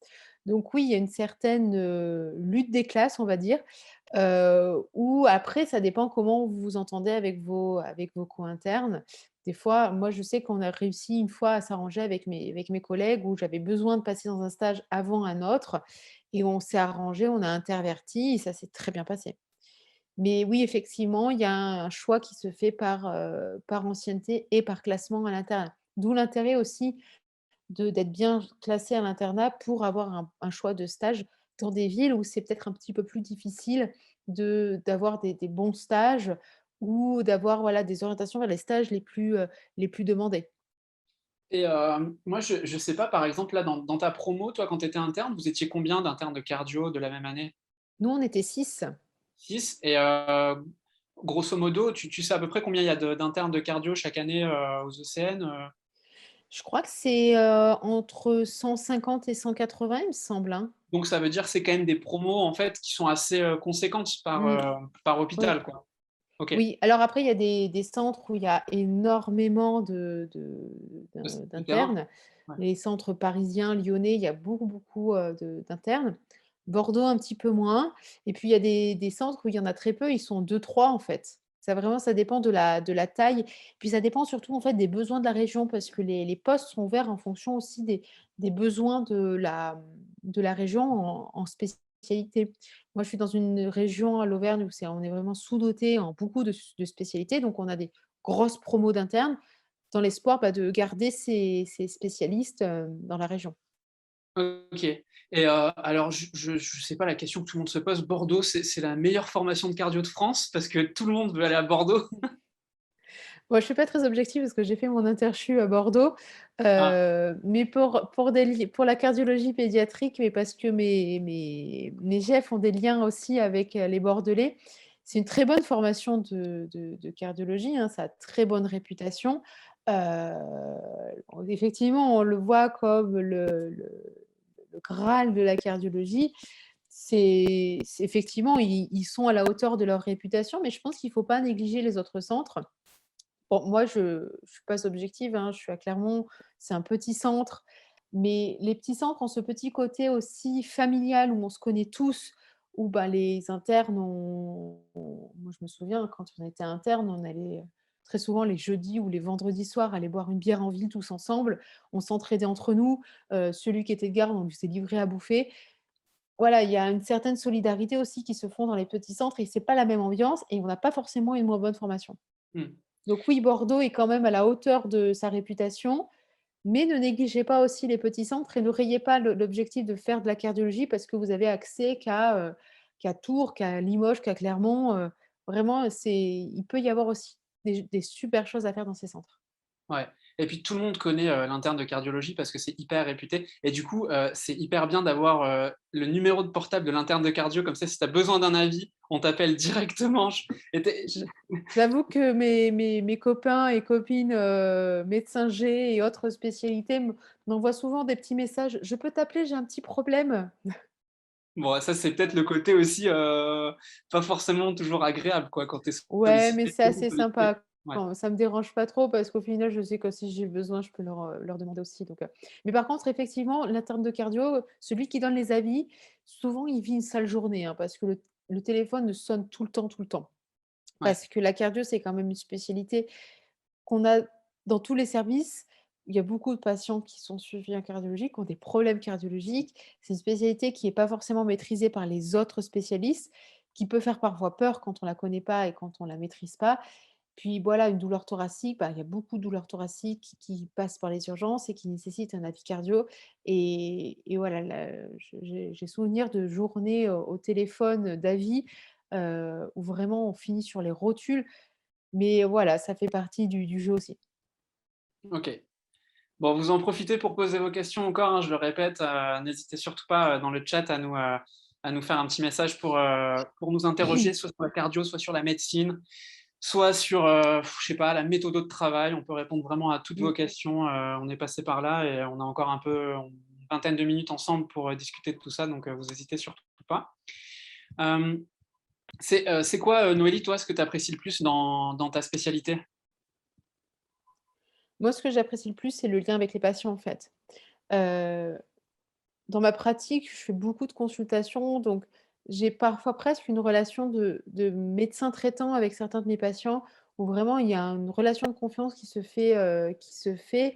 Donc oui, il y a une certaine, lutte des classes, on va dire, ou après ça dépend comment vous vous entendez avec vos co-internes. Des fois, moi je sais qu'on a réussi une fois à s'arranger avec mes collègues où j'avais besoin de passer dans un stage avant un autre et on s'est arrangé, on a interverti et ça s'est très bien passé. Mais oui, effectivement, il y a un choix qui se fait par ancienneté et par classement à l'interne. D'où l'intérêt aussi d'être bien classé à l'internat pour avoir un choix de stage dans des villes où c'est peut-être un petit peu plus difficile d'avoir des bons stages ou d'avoir, voilà, des orientations vers les stages les plus demandés. Et moi, je sais pas, par exemple, là, dans ta promo, toi, quand tu étais interne, vous étiez combien d'internes de cardio de la même année? Nous, on était 6. 6. Et grosso modo, tu sais à peu près combien il y a d'internes de cardio chaque année, aux ECN, Je crois que c'est, entre 150 et 180, il me semble, hein. Donc ça veut dire que c'est quand même des promos, en fait, qui sont assez, conséquentes Mmh, par oui. hôpital, quoi. OK. Oui, alors après, il y a des centres où il y a énormément De terrain? d'internes. Ouais. Les centres parisiens, lyonnais, il y a beaucoup, beaucoup, d'internes. Bordeaux, un petit peu moins et puis il y a des centres où il y en a très peu, ils sont deux trois en fait. Ça dépend de la taille, puis ça dépend surtout, en fait, des besoins de la région parce que les postes sont ouverts en fonction aussi des besoins de la région en spécialité. Moi, je suis dans une région à l'Auvergne où on est vraiment sous-doté en beaucoup de spécialités, donc on a des grosses promos d'internes dans l'espoir, bah, de garder ces spécialistes, dans la région. OK. Et alors je sais pas, la question que tout le monde se pose, Bordeaux, c'est la meilleure formation de cardio de France? Parce que tout le monde veut aller à Bordeaux. Moi, je suis pas très objective parce que j'ai fait mon interchu à Bordeaux, Ah, mais pour la cardiologie pédiatrique, mais parce que mes GF ont des liens aussi avec, les Bordelais. C'est une très bonne formation de cardiologie, hein, ça a très bonne réputation. Effectivement, on le voit comme le graal de la cardiologie. C'est effectivement, ils sont à la hauteur de leur réputation, mais je pense qu'il faut pas négliger les autres centres. Bon, moi, je ne suis pas objective, hein, je suis à Clermont, c'est un petit centre, mais les petits centres ont ce petit côté aussi familial où on se connaît tous, où, bah, les internes moi, je me souviens quand on était interne, on allait, très souvent les jeudis ou les vendredis soirs aller boire une bière en ville tous ensemble. On s'entraidait entre nous, celui qui était de garde, on lui faisait livrer à bouffer. Voilà, il y a une certaine solidarité aussi qui se font dans les petits centres et c'est pas la même ambiance et on n'a pas forcément une moins bonne formation. mmh. Donc oui, Bordeaux est quand même à la hauteur de sa réputation, mais ne négligez pas aussi les petits centres et ne rayez pas l'objectif de faire de la cardiologie parce que vous avez accès qu'à Tours, qu'à Limoges, qu'à Clermont, vraiment, il peut y avoir aussi des super choses à faire dans ces centres. Ouais et puis tout le monde connaît, l'interne de cardiologie parce que c'est hyper réputé et du coup, c'est hyper bien d'avoir, le numéro de portable de l'interne de cardio comme ça, si tu as besoin d'un avis, on t'appelle directement. Je et tu Je J'avoue que mes copains et copines, médecins G et autres spécialités m'envoient souvent des petits messages: «Je peux t'appeler, j'ai un petit problème?» bon, ça, c'est peut-être le côté aussi, pas forcément toujours agréable, quoi, quand tu es Ouais, mais sollicité, c'est beaucoup assez sollicité. sympa. Ouais, Quand ça me dérange pas trop parce qu'au final, je sais que si j'ai besoin, je peux leur demander aussi mais par contre, effectivement, l'interne de cardio, celui qui donne les avis, souvent, il vit une sale journée, hein, parce que le téléphone sonne tout le temps, tout le temps. ouais, Parce que la cardio, c'est quand même une spécialité qu'on a dans tous les services. Il y a beaucoup de patients qui sont suivis en cardiologie, qui ont des problèmes cardiologiques. C'est une spécialité qui est pas forcément maîtrisée par les autres spécialistes, qui peut faire parfois peur quand on la connaît pas et quand on la maîtrise pas. Puis voilà, une douleur thoracique, bah, il y a beaucoup de douleurs thoraciques qui passent par les urgences et qui nécessitent un avis cardio et voilà, j'ai souvenir de journées, au téléphone, d'avis, où vraiment on finit sur les rotules, mais voilà, ça fait partie du jeu aussi. OK. Bon, vous en profitez pour poser vos questions encore, hein, je le répète, n'hésitez surtout pas, dans le chat à nous faire un petit message pour nous interroger, soit sur la cardio, soit sur la médecine, soit sur, je sais pas, la méthode de travail. On peut répondre vraiment à toutes vos Mmh. questions, on est passé par là et on a encore une vingtaine de minutes ensemble pour, discuter de tout ça, donc vous hésitez surtout pas. Hem, c'est quoi, Noélie, toi, ce que tu apprécies le plus dans ta spécialité? Moi, ce que j'apprécie le plus, c'est le lien avec les patients, en fait. Heu, Dans ma pratique, je fais beaucoup de consultations, donc j'ai parfois presque une relation de médecin traitant avec certains de mes patients, où vraiment il y a une relation de confiance qui se fait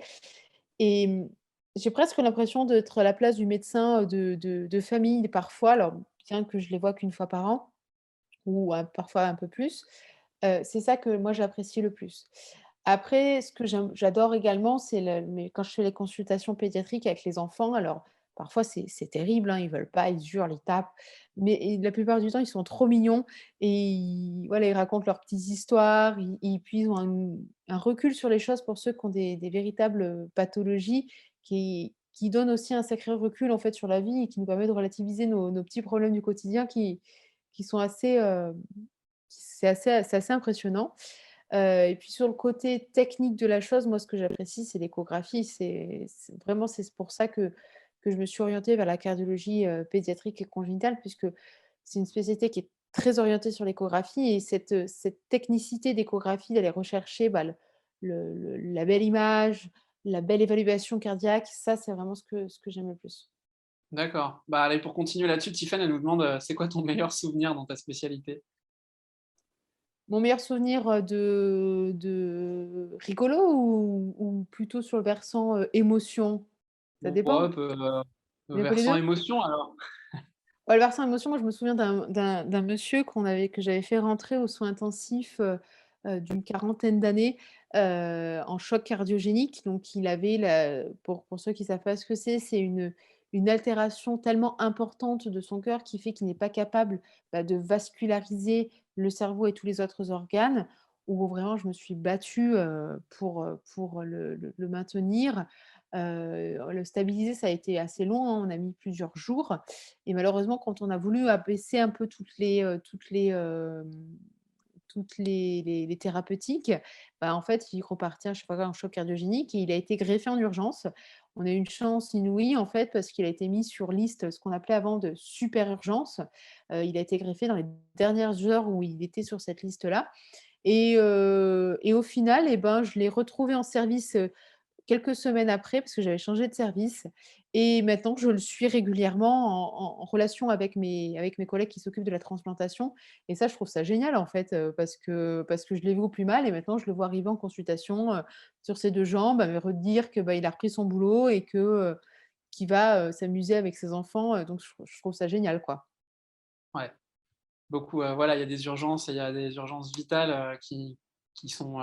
et j'ai presque l'impression d'être à la place du médecin, de famille parfois, alors bien que je les vois qu'une fois par an ou parfois un peu plus. C'est ça que moi j'apprécie le plus. Après, ce que j'adore également, c'est mais quand je fais les consultations pédiatriques avec les enfants, alors parfois c'est terrible, hein, ils veulent pas, ils hurlent, ils tapent, mais la plupart du temps, ils sont trop mignons et voilà, ils racontent leurs petites histoires, puis ils ont un recul sur les choses pour ceux qui ont des véritables, pathologies qui donnent aussi un sacré recul, en fait, sur la vie et qui nous permet de relativiser nos petits problèmes du quotidien qui sont assez, c'est assez impressionnant. Et puis sur le côté technique de la chose, moi ce que j'apprécie, c'est l'échographie. C'est pour ça que je me suis orientée vers la cardiologie, pédiatrique et congénitale puisque c'est une spécialité qui est très orientée sur l'échographie et cette technicité d'échographie, d'aller rechercher, bah, la belle image, la belle évaluation cardiaque, ça c'est vraiment ce que j'aime le plus. D'accord. Bah, allez, pour continuer là-dessus, Tiffany, elle nous demande, c'est quoi ton meilleur souvenir dans ta spécialité? Mon meilleur souvenir, de rigolo ou plutôt sur le versant, émotion? Ça Bon, ouais, dépend. Un peu les versant 2. émotion alors? Ouais, le versant émotion, moi je me souviens d'un monsieur que j'avais fait rentrer aux soins intensifs, d'une quarantaine d'années, en choc cardiogénique. Donc il avait pour ceux qui savent pas ce que c'est une altération tellement importante de son cœur qui fait qu'il n'est pas capable, bah, de vasculariser le cerveau et tous les autres organes. où vraiment je me suis battue, pour le maintenir. Le stabiliser, ça a été assez long, hein, on a mis plusieurs jours et malheureusement, quand on a voulu abaisser un peu toutes les thérapeutiques, bah, en fait, il repartait à chaque fois en choc cardiogénique et il a été greffé en urgence. On a eu une chance inouïe, en fait, parce qu'il a été mis sur liste, ce qu'on appelait avant de super urgence. Il a été greffé dans les dernières heures où il était sur cette liste-là et au final et ben, je l'ai retrouvé en service, quelques semaines après, parce que j'avais changé de service et maintenant je le suis régulièrement en relation avec mes collègues qui s'occupent de la transplantation et ça, je trouve ça génial, en fait, parce que je l'ai vu au plus mal et maintenant je le vois arriver en consultation, sur ses 2 jambes, à me redire que, bah, il a repris son boulot et qu'il va, s'amuser avec ses enfants, donc je trouve ça génial, quoi. Ouais, beaucoup, voilà, il y a des urgences et il y a des urgences vitales, qui sont,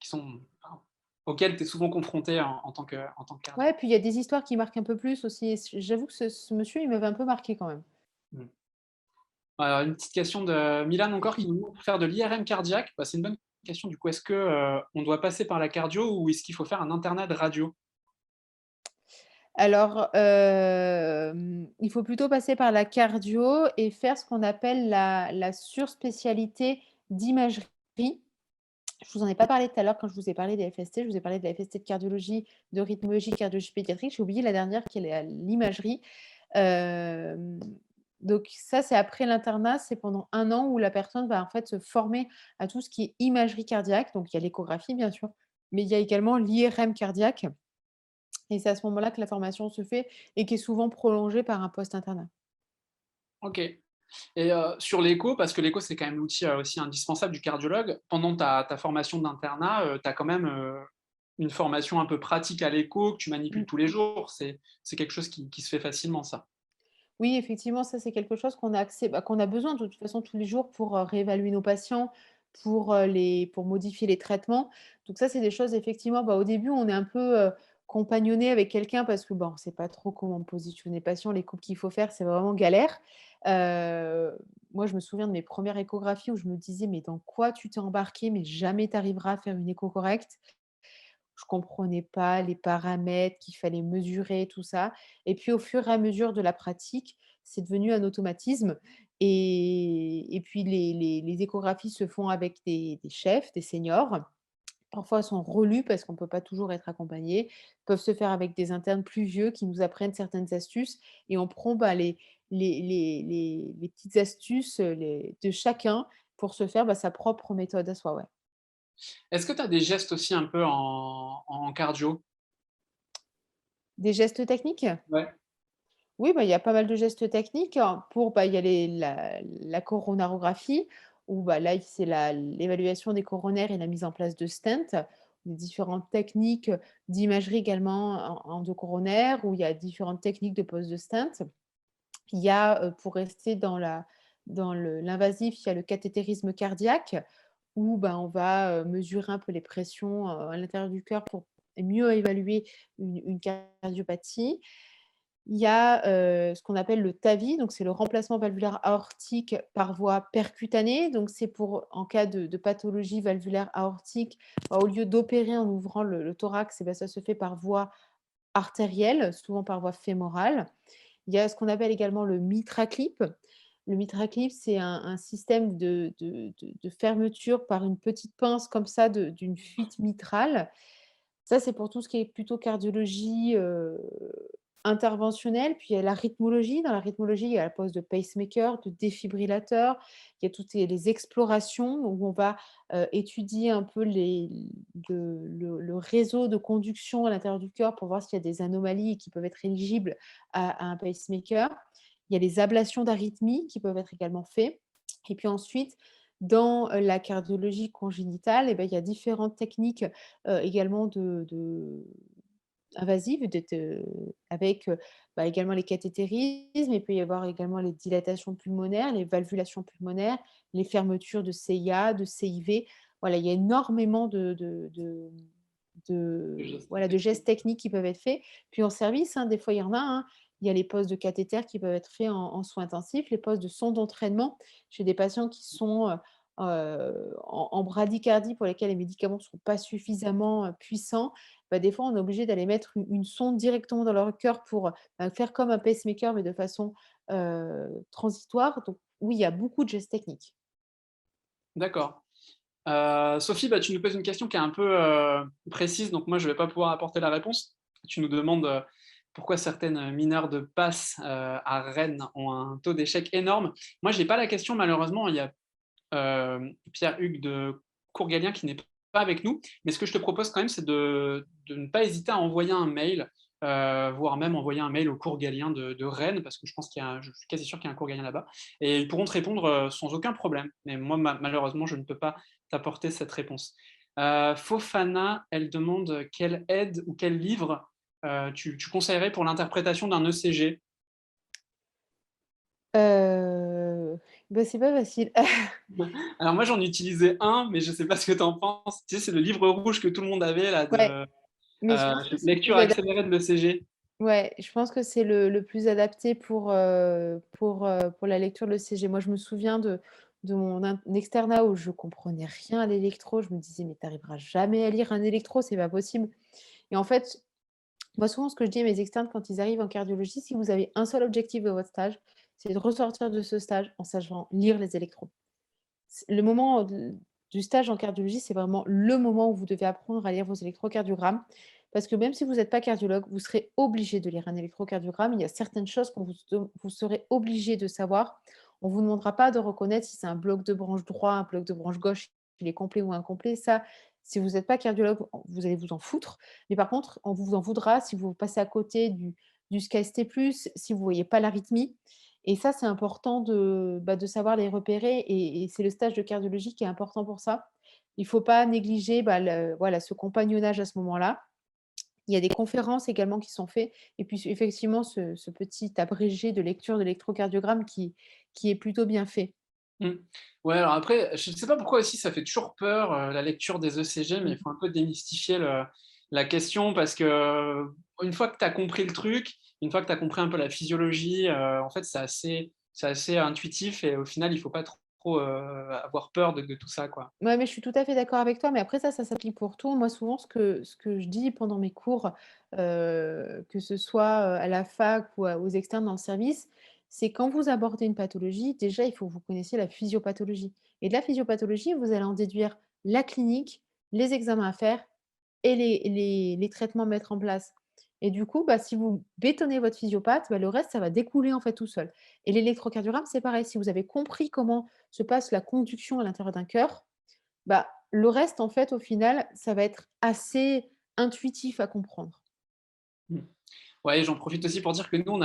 qui sont enfin, auxquelles tu es souvent confronté en tant que cardio. Ouais, puis il y a des histoires qui marquent un peu plus aussi et j'avoue que ce monsieur, il m'avait un peu marqué quand même. Mmh. Une petite question de Milan encore qui nous demande pour faire de l'IRM cardiaque, bah, c'est une bonne question du coup. Est-ce que, on doit passer par la cardio ou est-ce qu'il faut faire un internat de radio? Alors, il faut plutôt passer par la cardio et faire ce qu'on appelle la surspécialité d'imagerie. Je vous en ai pas parlé tout à l'heure quand je vous ai parlé des FST. Je vous ai parlé de la FST de cardiologie, de rythmologie, cardiologie pédiatrique. J'ai oublié la dernière qui est l'imagerie. Hem, donc ça, c'est après l'internat, c'est pendant 1 an où la personne va en fait se former à tout ce qui est imagerie cardiaque. Donc il y a l'échographie bien sûr, mais il y a également l'IRM cardiaque et c'est à ce moment-là que la formation se fait et qui est souvent prolongée par un post-internat. OK. Et sur l'écho, parce que l'écho, c'est quand même l'outil, aussi indispensable du cardiologue. Pendant ta formation d'internat, tu as quand même, une formation un peu pratique à l'écho que tu manipules Mmh. tous les jours. C'est quelque chose qui se fait facilement ça? Oui, effectivement, ça, c'est quelque chose qu'on a besoin de toute façon tous les jours pour, réévaluer nos patients, pour modifier les traitements. Donc ça, c'est des choses effectivement, bah, au début, on est un peu, compagnonné avec quelqu'un parce que, bah, on ne sait pas trop comment positionner les patients, les coupes qu'il faut faire, c'est vraiment galère. Heu, Moi, je me souviens de mes premières échographies où je me disais: «Mais dans quoi tu t'es embarqué? Mais jamais tu arriveras à faire une écho correcte». Je comprenais pas les paramètres qu'il fallait mesurer, tout ça et puis au fur et à mesure de la pratique, c'est devenu un automatisme et puis les échographies se font avec des chefs, des seniors. Parfois, elles sont relues parce qu'on ne peut pas toujours être accompagné, peuvent se faire avec des internes plus vieux qui nous apprennent certaines astuces et on prend, bah, les petites astuces, de chacun pour se faire, bah, sa propre méthode à soi, ouais. Est-ce que tu as des gestes aussi un peu en cardio? Des gestes techniques? Ouais. Oui, bah, il y a pas mal de gestes techniques, hein, il y a la coronarographie où, bah, là, c'est l'évaluation des coronaires et la mise en place de stents. Les différentes techniques d'imagerie également endocoronaire où il y a différentes techniques de pose de stent. Il y a, pour rester dans l'invasif, il y a le cathétérisme cardiaque où, bah, on va, mesurer un peu les pressions, à l'intérieur du cœur pour mieux évaluer une cardiopathie. Il y a, ce qu'on appelle le TAVI, donc c'est le remplacement valvulaire aortique par voie percutanée. Donc c'est pour en cas de pathologie valvulaire aortique, bah, au lieu d'opérer en ouvrant le thorax et bah, ça se fait par voie artérielle, souvent par voie fémorale. Il y a ce qu'on appelle également le MitraClip. Le MitraClip, c'est un système de fermeture par une petite pince comme ça d'une fuite mitrale. Ça, c'est pour tout ce qui est plutôt cardiologie, interventionnelle. Puis il y a la rythmologie. Dans la rythmologie, il y a la pose de pacemaker, de défibrillateur. Il y a toutes les explorations où on va, étudier un peu le réseau de conduction à l'intérieur du cœur pour voir s'il y a des anomalies qui peuvent être éligibles à un pacemaker. Il y a les ablations d'arythmie qui peuvent être également faits et puis ensuite, dans, la cardiologie congénitale et ben, il y a différentes techniques, également invasives avec, bah, également les cathétérismes. Il peut y avoir également les dilatations pulmonaires, les valvulations pulmonaires, les fermetures de CIA, de CIV. Voilà, il y a énormément Le geste voilà, de gestes technique. techniques qui peuvent être faits. Puis en service, hein, des fois, il y en a, hein. Il y a les postes de cathéter qui peuvent être faits en soins intensifs, les postes de sondes d'entraînement chez des patients qui sont, en bradycardie pour lesquels les médicaments ne sont pas suffisamment, puissants, bah, des fois, on est obligé d'aller mettre une sonde directement dans leur cœur pour, faire comme un pacemaker, mais de façon, transitoire. Donc oui, il y a beaucoup de gestes techniques. D'accord. Sophie, bah, tu nous poses une question qui est un peu précise, donc moi je ne vais pas pouvoir apporter la réponse. Tu nous demandes pourquoi certaines mineures de passe à Rennes ont un taux d'échec énorme. Moi, je n'ai pas la question, malheureusement. Il y a Pierre-Hugues de Courgalien qui n'est pas avec nous, mais ce que je te propose quand même, c'est de ne pas hésiter à envoyer un mail, voire même envoyer un mail au Courgalien de Rennes, parce que je pense je suis quasi sûr qu'il y a un Courgalien là-bas, et ils pourront te répondre sans aucun problème. Mais moi, malheureusement, je ne peux pas t'apporter cette réponse. Fofana, elle demande quelle aide ou quel livre tu conseillerais pour l'interprétation d'un ECG. Bah, c'est pas facile. Alors moi j'en utilisais un, mais je ne sais pas ce que tu en penses. Tu sais, c'est le livre rouge que tout le monde avait là Ouais, de mais je pense que c'est le lecture plus adapté. accélérée de l'ECG. Ouais, je pense que c'est le plus adapté pour la lecture de l'ECG. Moi, je me souviens de mon externat où je comprenais rien à l'électro. Je me disais: «Mais tu arriveras jamais à lire un électro, c'est pas possible» et en fait, moi, souvent, ce que je dis à mes externes quand ils arrivent en cardiologie, si vous avez un seul objectif de votre stage, c'est de ressortir de ce stage en sachant lire les électros. Le moment du stage en cardiologie, c'est vraiment le moment où vous devez apprendre à lire vos électrocardiogrammes. Parce que même si vous n'êtes pas cardiologue, vous serez obligé de lire un électrocardiogramme. Il y a certaines choses que vous serez obligé de savoir. On ne vous demandera pas de reconnaître si c'est un bloc de branche droit, un bloc de branche gauche, il est complet ou incomplet. Ça, si vous n'êtes pas cardiologue, vous allez vous en foutre. Mais par contre, on vous en voudra si vous passez à côté du SCST+, si vous ne voyez pas l'arythmie. Et ça, c'est important de savoir les repérer et c'est le stage de cardiologie qui est important pour ça. Il ne faut pas négliger, voilà, ce compagnonnage à ce moment-là. Il y a des conférences également qui sont faites et puis effectivement ce petit abrégé de lecture de l'électrocardiogramme qui est plutôt bien fait. Mmh. Ouais, alors après, je ne sais pas pourquoi aussi ça fait toujours peur, la lecture des ECG, mais il faut un peu démystifier la question parce que, une fois que tu as compris le truc, une fois que tu as compris un peu la physiologie, en fait, c'est assez intuitif et au final, il ne faut pas trop, avoir peur de tout ça, quoi. Ouais, mais je suis tout à fait d'accord avec toi, mais après ça s'applique pour tout. Moi, souvent, ce que je dis pendant mes cours, que ce soit, à la fac ou aux externes dans le service, c'est quand vous abordez une pathologie, déjà, il faut que vous connaissiez la physiopathologie et de la physiopathologie, vous allez en déduire la clinique, les examens à faire et les traitements à mettre en place et du coup, bah, si vous bétonnez votre physiopathe, bah, le reste, ça va découler, en fait, tout seul et l'électrocardiogramme, c'est pareil. Si vous avez compris comment se passe la conduction à l'intérieur d'un cœur, bah, le reste, en fait, au final, ça va être assez intuitif à comprendre. Mmh. Ouais, j'en profite aussi pour dire que nous, on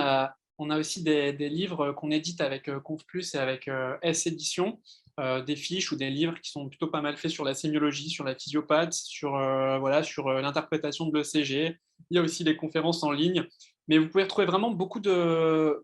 a aussi des livres qu'on édite avec Conf+ et avec S Éditions, des fiches ou des livres qui sont plutôt pas mal faits sur la sémiologie, sur la physiopathie, sur, voilà, sur l'interprétation de l'ECG. Il y a aussi des conférences en ligne, mais vous pouvez retrouver vraiment beaucoup de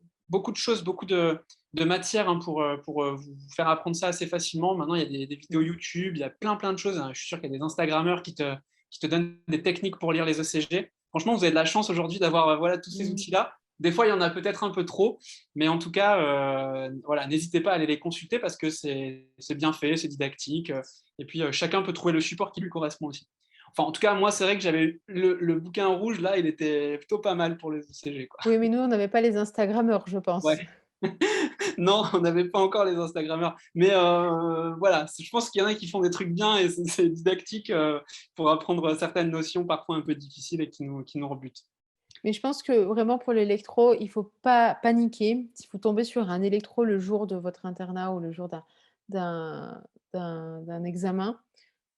choses, beaucoup de matière hein, pour vous faire apprendre ça assez facilement. Maintenant, il y a des vidéos Mmh. YouTube, il y a plein de choses, hein. Je suis sûr qu'il y a des Instagrammeurs qui te donnent des techniques pour lire les ECG. Franchement, vous avez de la chance aujourd'hui d'avoir voilà, tous ces Mmh. outils-là. Des fois, il y en a peut-être un peu trop, mais en tout cas, voilà, n'hésitez pas à aller les consulter parce que c'est bien fait, c'est didactique, et puis chacun peut trouver le support qui lui correspond aussi. Enfin, en tout cas, moi, c'est vrai que j'avais le bouquin rouge, là, il était plutôt pas mal pour les ECG, quoi. Oui, mais nous, on n'avait pas les instagrammeurs, je Ouais. pense. Non, on n'avait pas encore les Instagrammeurs. Mais voilà, je pense qu'il y en a qui font des trucs bien et c'est didactique pour apprendre certaines notions parfois un peu difficiles et qui nous rebutent. Mais je pense que vraiment pour l'électro, il faut pas paniquer. Si vous tombez sur un électro le jour de votre internat ou le jour d'un d'un examen,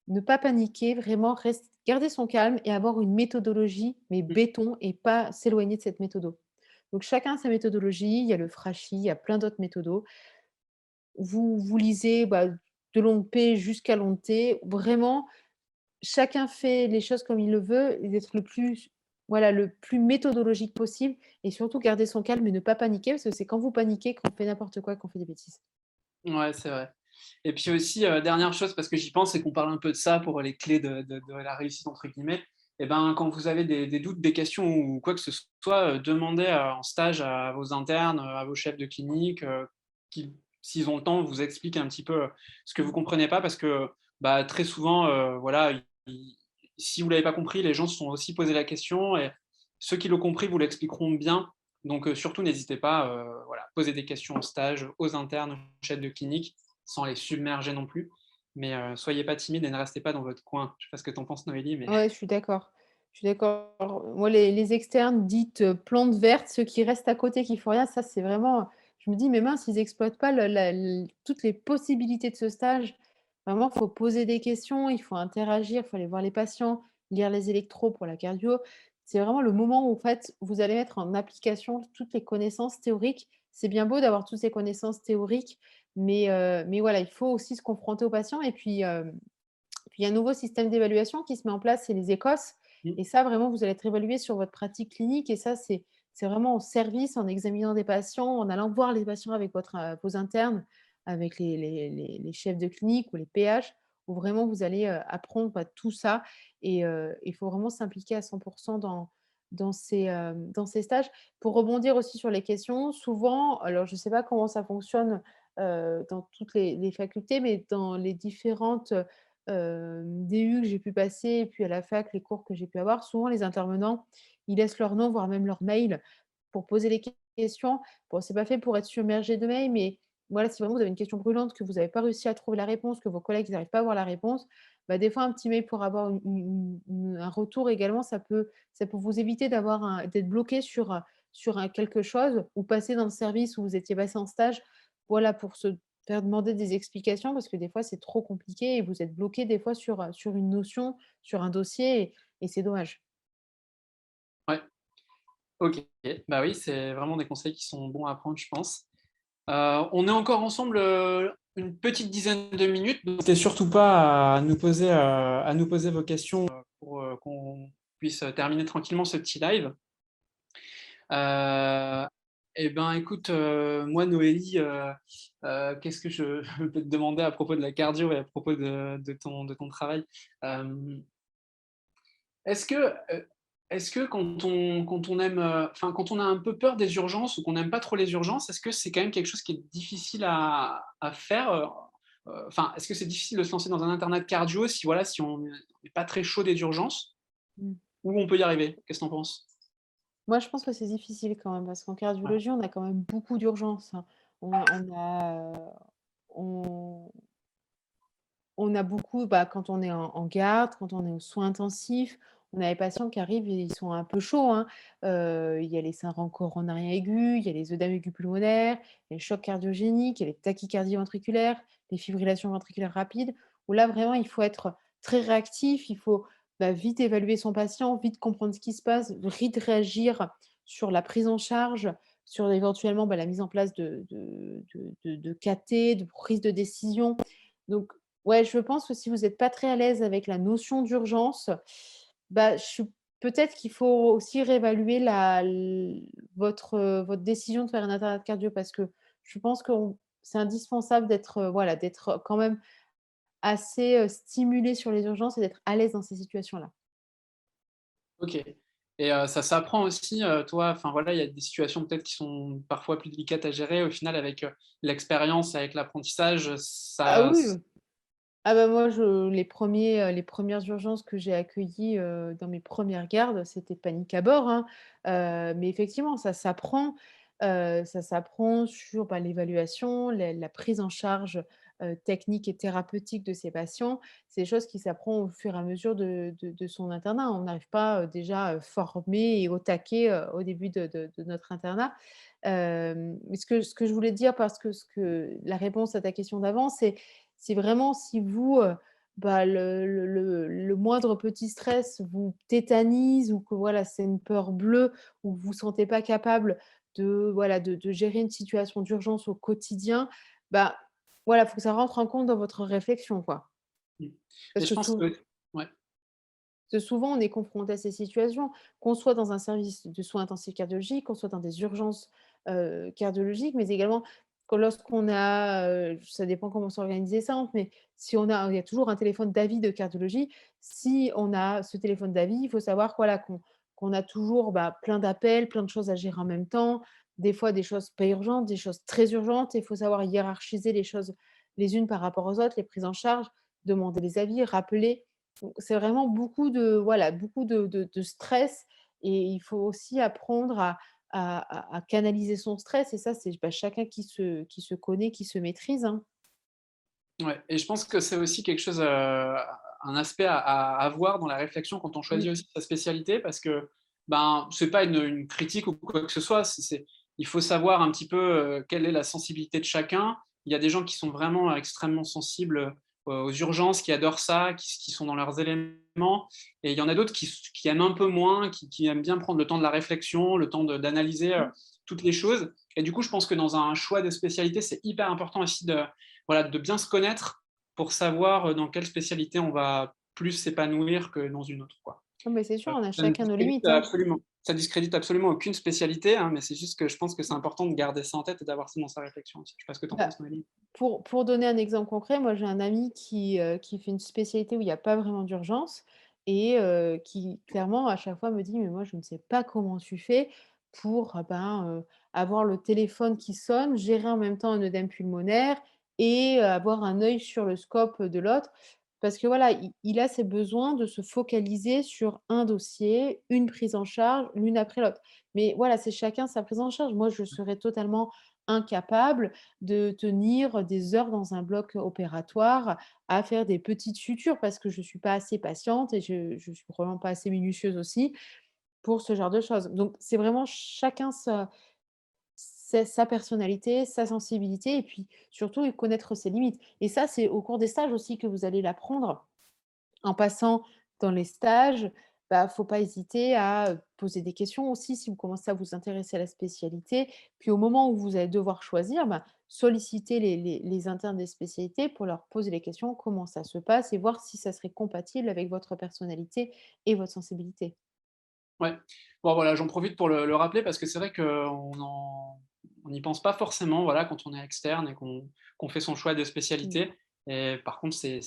ne pas paniquer, vraiment garder son calme et avoir une méthodologie, mais Mmh. béton et pas s'éloigner de cette méthodo. Donc chacun a sa méthodologie, il y a le Frachi, il y a plein d'autres méthodos. Vous lisez, bah, de longue P jusqu'à longue T. Vraiment, chacun fait les choses comme il le veut et d'être le plus voilà, le plus méthodologique possible et surtout garder son calme et ne pas paniquer parce que c'est quand vous paniquez qu'on fait n'importe quoi, qu'on fait des bêtises. Ouais, c'est vrai. Et puis aussi, dernière chose, parce que j'y pense et qu'on parle un peu de ça pour les clés de la «réussite» entre guillemets, et ben, quand vous avez des doutes, des questions ou quoi que ce soit, demandez, en stage à vos internes, à vos chefs de clinique, qui s'ils ont le temps, vous expliquent un petit peu ce que vous comprenez pas parce que, bah, très souvent, voilà, i si vous l'avez pas compris, les gens se sont aussi posé la question et ceux qui l'ont compris vous l'expliqueront bien. Donc, surtout n'hésitez pas, voilà, poser des questions en stage, aux internes, aux chefs de clinique, sans les submerger non plus. Mais, soyez pas timide et ne restez pas dans votre coin. Je sais pas ce que tu en penses Noélie, mais Ouais, je suis d'accord. Je suis d'accord. Moi, les externes dites, plantes vertes, ceux qui restent à côté, qui font rien, ça, c'est vraiment je me dis: «Mais mince, ils exploitent pas le la l toutes les possibilités de ce stage». Vraiment, il faut poser des questions, il faut interagir, il faut aller voir les patients, lire les électros pour la cardio. C'est vraiment le moment où, en fait, vous allez mettre en application toutes les connaissances théoriques. C'est bien beau d'avoir toutes ces connaissances théoriques, mais voilà, il faut aussi se confronter aux patients et puis il y a un nouveau système d'évaluation qui se met en place, c'est les ECOS mmh, et ça vraiment vous allez être évalué sur votre pratique clinique et ça c'est vraiment en service, en examinant des patients, en allant voir les patients avec vos internes, avec les chefs de clinique ou les PH, où vraiment vous allez, apprendre, bah, tout ça et il faut vraiment s'impliquer à 100 dans ces stages. Pour rebondir aussi sur les questions, souvent, alors je ne sais pas comment ça fonctionne, dans toutes les facultés, mais dans les différentes, DU que j'ai pu passer et puis à la fac, les cours que j'ai pu avoir, souvent les intervenants, ils laissent leur nom, voire même leur mail pour poser les questions. Bon, c'est pas fait pour être submergé de mails, mais voilà, si vraiment vous avez une question brûlante, que vous n'avez pas réussi à trouver la réponse, que vos collègues n'arrivent pas à avoir la réponse, bah, des fois un petit mail pour avoir un retour également, ça peut vous éviter d'être bloqué sur quelque chose ou passer dans le service où vous étiez passé en stage, voilà, pour se faire demander des explications parce que des fois, c'est trop compliqué et vous êtes bloqué des fois sur une notion, sur un dossier et c'est dommage. ouais, OK. Bah, oui, c'est vraiment des conseils qui sont bons à prendre, je pense. On est encore ensemble, une petite dizaine de minutes, donc n'hésitez surtout pas à nous poser vos questions, pour, qu'on puisse, terminer tranquillement ce petit live. Heu et ben, écoute, moi Noélie, qu'est-ce que je je peux te demander à propos de la cardio et à propos de ton travail? Hem, est-ce que, est-ce que quand on aime, enfin, quand on a un peu peur des urgences ou qu'on n'aime pas trop les urgences, est-ce que c'est quand même quelque chose qui est difficile à faire, enfin, est-ce que c'est difficile de se lancer dans un internat de cardio si voilà, si on n'est pas très chaud des urgences Mmh. ou on peut y arriver? Qu'est-ce que tu en penses? Moi, je pense que c'est difficile quand même parce qu'en Ouais, cardiologie, on a quand même beaucoup d'urgences, hein. On On a beaucoup, bah, quand on est en garde, quand on est aux soins intensifs, on a les patients qui arrivent et ils sont un peu chauds, hein. Il y a les syndromes coronariens aigus, il y a les œdèmes aigus pulmonaires, il y a les chocs cardiogéniques, il y a les tachycardies ventriculaires, les fibrillations ventriculaires rapides, où là, vraiment, il faut être très réactif, il faut, bah, vite évaluer son patient, vite comprendre ce qui se passe, vite réagir sur la prise en charge, sur éventuellement, bah, la mise en place de cathé, de prise de décision. Donc ouais, je pense que si vous êtes pas très à l'aise avec la notion d'urgence, bah, je suis peut-être qu'il faut aussi réévaluer votre décision de faire un internat de cardio parce que je pense que c'est indispensable d'être, voilà, d'être quand même assez, stimulé sur les urgences et d'être à l'aise dans ces situations-là. OK et ça s'apprend aussi, toi, enfin voilà, il y a des situations peut-être qui sont parfois plus délicates à gérer. Au final, avec, l'expérience, avec l'apprentissage, Ah ça oui, ah bah, moi les premières urgences que j'ai accueillies, dans mes premières gardes, c'était panique à bord, hein. Mais effectivement ça s'apprend sur, bah, l'évaluation, la prise en charge, technique et thérapeutique de ces patients. C'est des choses qui s'apprend au fur et à mesure de son internat. On n'arrive pas, déjà, formé et au taquet, au début de notre internat. Mais ce que je voulais dire parce que la réponse à ta question d'avant, c'est vraiment si vous, bah, le moindre petit stress vous tétanise ou que voilà, c'est une peur bleue ou que vous vous sentez pas capable de voilà, de gérer une situation d'urgence au quotidien, bah, voilà, il faut que ça rentre en compte dans votre réflexion, quoi. mmh, mais Parce je que pense que ouais, souvent on est confronté à ces situations, qu'on soit dans un service de soins intensifs cardiologiques, qu'on soit dans des urgences, cardiologiques, mais également lorsqu'on a, ça dépend comment s'organiser les centres, mais si on a il y a toujours un téléphone d'avis de cardiologie. Si on a ce téléphone d'avis, il faut savoir que voilà, qu'on a toujours, bah, plein d'appels, plein de choses à gérer en même temps. des fois des choses pas urgentes, des choses très urgentes et il faut savoir hiérarchiser les choses les unes par rapport aux autres, les prises en charge, demander des avis, rappeler. Donc c'est vraiment beaucoup de voilà, beaucoup de stress et il faut aussi apprendre à canaliser son stress et ça, c'est, bah, chacun qui se connaît, qui se maîtrise, hein. Ouais et je pense que c'est aussi quelque chose, un aspect à avoir dans la réflexion quand on Mmh. choisit aussi sa spécialité parce que, ben, c'est pas une critique ou quoi que ce soit, c'est il faut savoir un petit peu, quelle est la sensibilité de chacun. Il y a des gens qui sont vraiment extrêmement sensibles, aux urgences, qui adorent ça, qui sont dans leurs éléments et il y en a d'autres qui aiment un peu moins, qui aiment bien prendre le temps de la réflexion, le temps d'analyser, Mmh. toutes les choses et du coup, je pense que dans un choix de spécialité, c'est hyper important aussi de voilà, de bien se connaître pour savoir, dans quelle spécialité on va plus s'épanouir que dans une autre, quoi. Ah mais c'est sûr, on a Ça ne chacun nos discrédite limites, hein. absolument aucune spécialité, hein, mais c'est juste que je pense que c'est important de garder ça en tête et d'avoir ça dans sa réflexion aussi. Je sais pas ce que tu en Bah, penses, Noélie? pour donner un exemple concret, moi j'ai un ami qui fait une spécialité où il y a pas vraiment d'urgence et qui clairement à chaque fois me dit: «Mais moi je ne sais pas comment tu fais pour, avoir le téléphone qui sonne, gérer en même temps un œdème pulmonaire et avoir un œil sur le scope de l'autre». Parce que voilà, il a ses besoins de se focaliser sur un dossier, une prise en charge, l'une après l'autre. Mais voilà, c'est chacun sa prise en charge. Moi je serais totalement incapable de tenir des heures dans un bloc opératoire à faire des petites sutures parce que je suis pas assez patiente et je suis probablement pas assez minutieuse aussi pour ce genre de choses. Donc c'est vraiment chacun sa personnalité, sa sensibilité et puis surtout et connaître ses limites et ça, c'est au cours des stages aussi que vous allez l'apprendre. En passant dans les stages, bah, faut pas hésiter à, poser des questions aussi si vous commencez à vous intéresser à la spécialité. Puis au moment où vous allez devoir choisir, bah, solliciter les internes des spécialités pour leur poser les questions, comment ça se passe et voir si ça serait compatible avec votre personnalité et votre sensibilité. Ouais. Bon voilà, j'en profite pour le rappeler parce que c'est vrai on n'y pense pas forcément, voilà, quand on est externe et qu'on fait son choix de Mmh. spécialité et par contre, c'est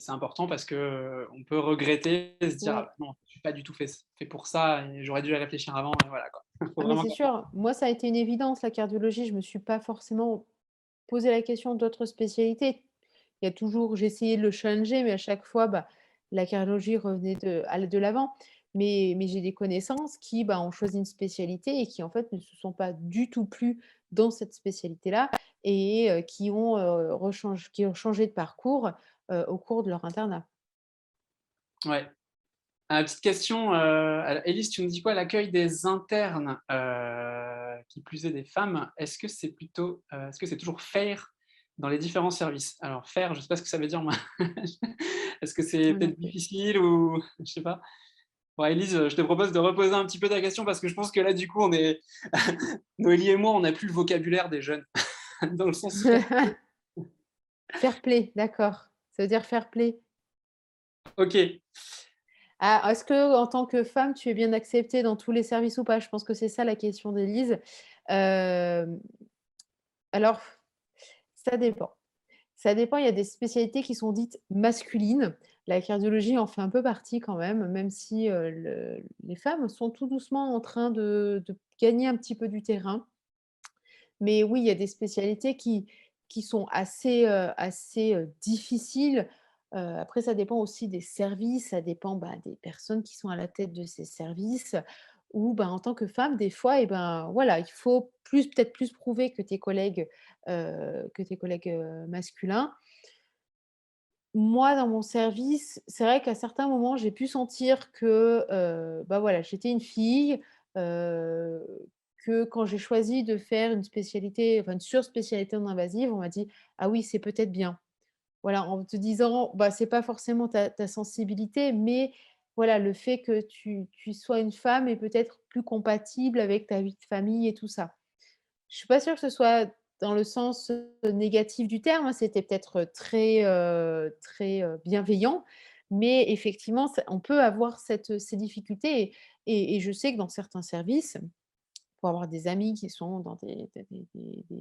important parce que, on peut regretter et se dire: «Ah Ouais. bah non, je suis pas du tout fait pour ça et j'aurais dû y réfléchir avant» et voilà quoi. Faut Ah mais vraiment c'est faire sûr, moi ça a été une évidence la cardiologie, je me suis pas forcément posé la question d'autres spécialités. Il y a toujours j'ai essayé de le challenger, mais à chaque fois, bah, la cardiologie revenait de l'avant. Mais j'ai des connaissances qui, bah, ont choisi une spécialité et qui, en fait, ne se sont pas du tout plues dans cette spécialité-là et qui ont changé de parcours, au cours de leur internat. ouais. Petite question, Élise, tu nous dis quoi? L'accueil des internes, qui plus est des femmes, est-ce que c'est toujours faire dans les différents services? Alors faire, je sais pas ce que ça veut dire moi. Est-ce que c'est Moi non peut-être plus. difficile ou je sais pas? Bon Élise, je te propose de reposer un petit peu ta question parce que je pense que là du coup on est Noélie et moi, on n'a plus le vocabulaire des jeunes dans le sens faire. Fair play, d'accord. Ça veut dire fair play? OK. Ah, est-ce que en tant que femme, tu es bien acceptée dans tous les services ou pas? Je pense que c'est ça la question d'Élise. Hem, alors, ça dépend. Ça dépend, il y a des spécialités qui sont dites masculines. La cardiologie en fait un peu partie quand même, même si, les femmes sont tout doucement en train de gagner un petit peu du terrain. Mais oui, il y a des spécialités qui sont assez difficiles. Après ça dépend aussi des services, ça dépend, bah, des personnes qui sont à la tête de ces services où, ben, en tant que femme, des fois et ben, voilà, il faut peut-être plus prouver que tes collègues, masculins. Moi, dans mon service, c'est vrai qu'à certains moments, j'ai pu sentir que, bah, voilà, j'étais une fille, heu, que quand j'ai choisi de faire une spécialité, enfin une surspécialité en invasive, on m'a dit: «Ah oui, c'est peut-être bien». Voilà, en te disant, bah, c'est pas forcément ta sensibilité, mais voilà, le fait que tu sois une femme est peut-être plus compatible avec ta vie de famille et tout ça. Je suis pas sûre que ce soit dans le sens, négatif du terme, hein, c'était peut-être très bienveillant, mais effectivement, ça on peut avoir ces difficultés et je sais que dans certains services, pour avoir des amis qui sont dans des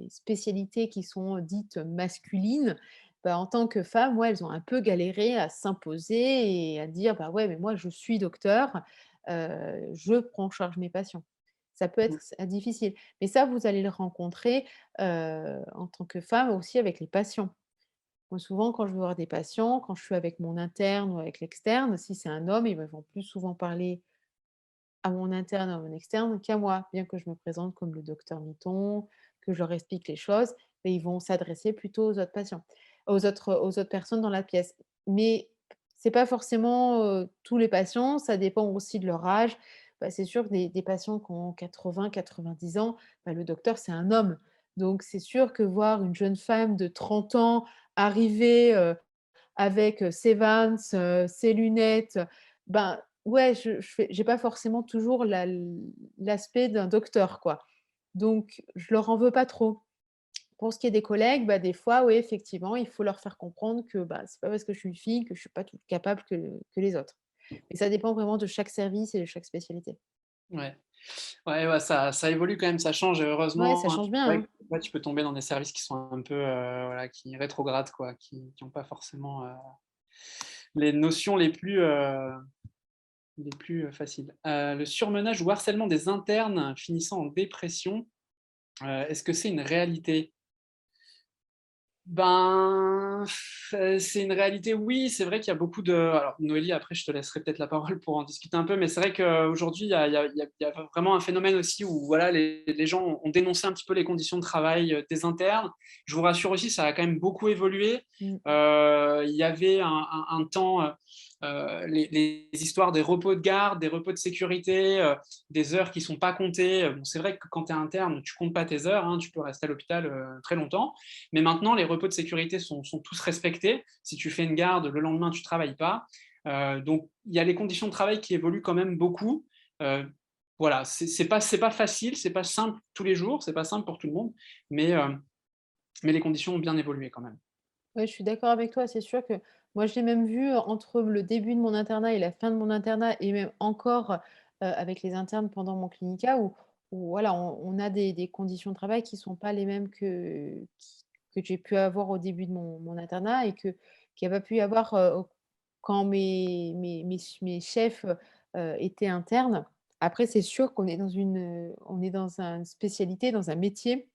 spécialités qui sont dites masculines, bah, en tant que femme, ouais, elles ont un peu galéré à s'imposer et à dire: «Bah, ouais, mais moi je suis docteur, je prends en charge mes patients». Ça peut Mmh. être difficile. Mais ça, vous allez le rencontrer, en tant que femme aussi avec les patients. Moi, souvent, quand je vais voir des patients, quand je suis avec mon interne ou avec l'externe, si c'est un homme, ils vont plus souvent parler à mon interne ou à mon externe qu'à moi. Bien que je me présente comme le docteur Miton, que je leur explique les choses, mais ils vont s'adresser plutôt aux autres patients, aux autres personnes dans la pièce. Mais c'est pas forcément, tous les patients, ça dépend aussi de leur âge. Bah, c'est sûr que des patients qui ont 80-90 ans, bah, le docteur, c'est un homme. Donc c'est sûr que voir une jeune femme de 30 ans arriver, avec, ses Vans, ses lunettes, ben, ouais, j'ai pas forcément toujours l'aspect d'un docteur, quoi. Donc je leur en veux pas trop. Pour ce qui est des collègues, bah, des fois, oui, effectivement, il faut leur faire comprendre que, bah, c'est pas parce que je suis une fille que je suis pas toute capable que les autres. Mais ça dépend vraiment de chaque service et de chaque spécialité. Ouais. Ouais, ouais, ça évolue quand même, ça change et Ouais, heureusement, ça hein. change C'est bien, vrai hein. que ouais, tu peux tomber dans des services qui sont un peu, voilà, qui rétrogrades quoi, qui ont pas forcément, les notions les plus, faciles. Le surmenage ou harcèlement des internes finissant en dépression, est-ce que c'est une réalité? Ben, c'est une réalité, oui, c'est vrai qu'il y a beaucoup de alors Noélie, après je te laisserai peut-être la parole pour en discuter un peu, mais c'est vrai qu'aujourd'hui, il y a vraiment un phénomène aussi où voilà, les gens ont dénoncé un petit peu les conditions de travail, des internes. Je vous rassure aussi, ça a quand même beaucoup évolué. Mmh. Il y avait un temps, les histoires des repos de garde, des repos de sécurité, des heures qui ne sont pas comptées. Bon, c'est vrai que quand tu es interne, tu comptes pas tes heures, hein, tu peux rester à l'hôpital, très longtemps. Mais maintenant, les repos de sécurité sont tous respectés. Si tu fais une garde, le lendemain, tu ne travailles pas. Donc, il y a les conditions de travail qui évoluent quand même beaucoup. Euh, voilà, c'est pas facile, c'est pas simple tous les jours, c'est pas simple pour tout le monde, mais, euh, mais les conditions ont bien évolué quand même. Ouais, je suis d'accord avec toi. C'est sûr que moi, je l'ai même vu entre le début de mon internat et la fin de mon internat et même encore, avec les internes pendant mon clinica où voilà, on a des conditions de travail qui sont pas les mêmes que j'ai pu avoir au début de mon internat et qu'il y a pas pu y avoir, quand mes chefs, étaient internes. Après, c'est sûr qu'on est dans on est dans une spécialité, dans un métier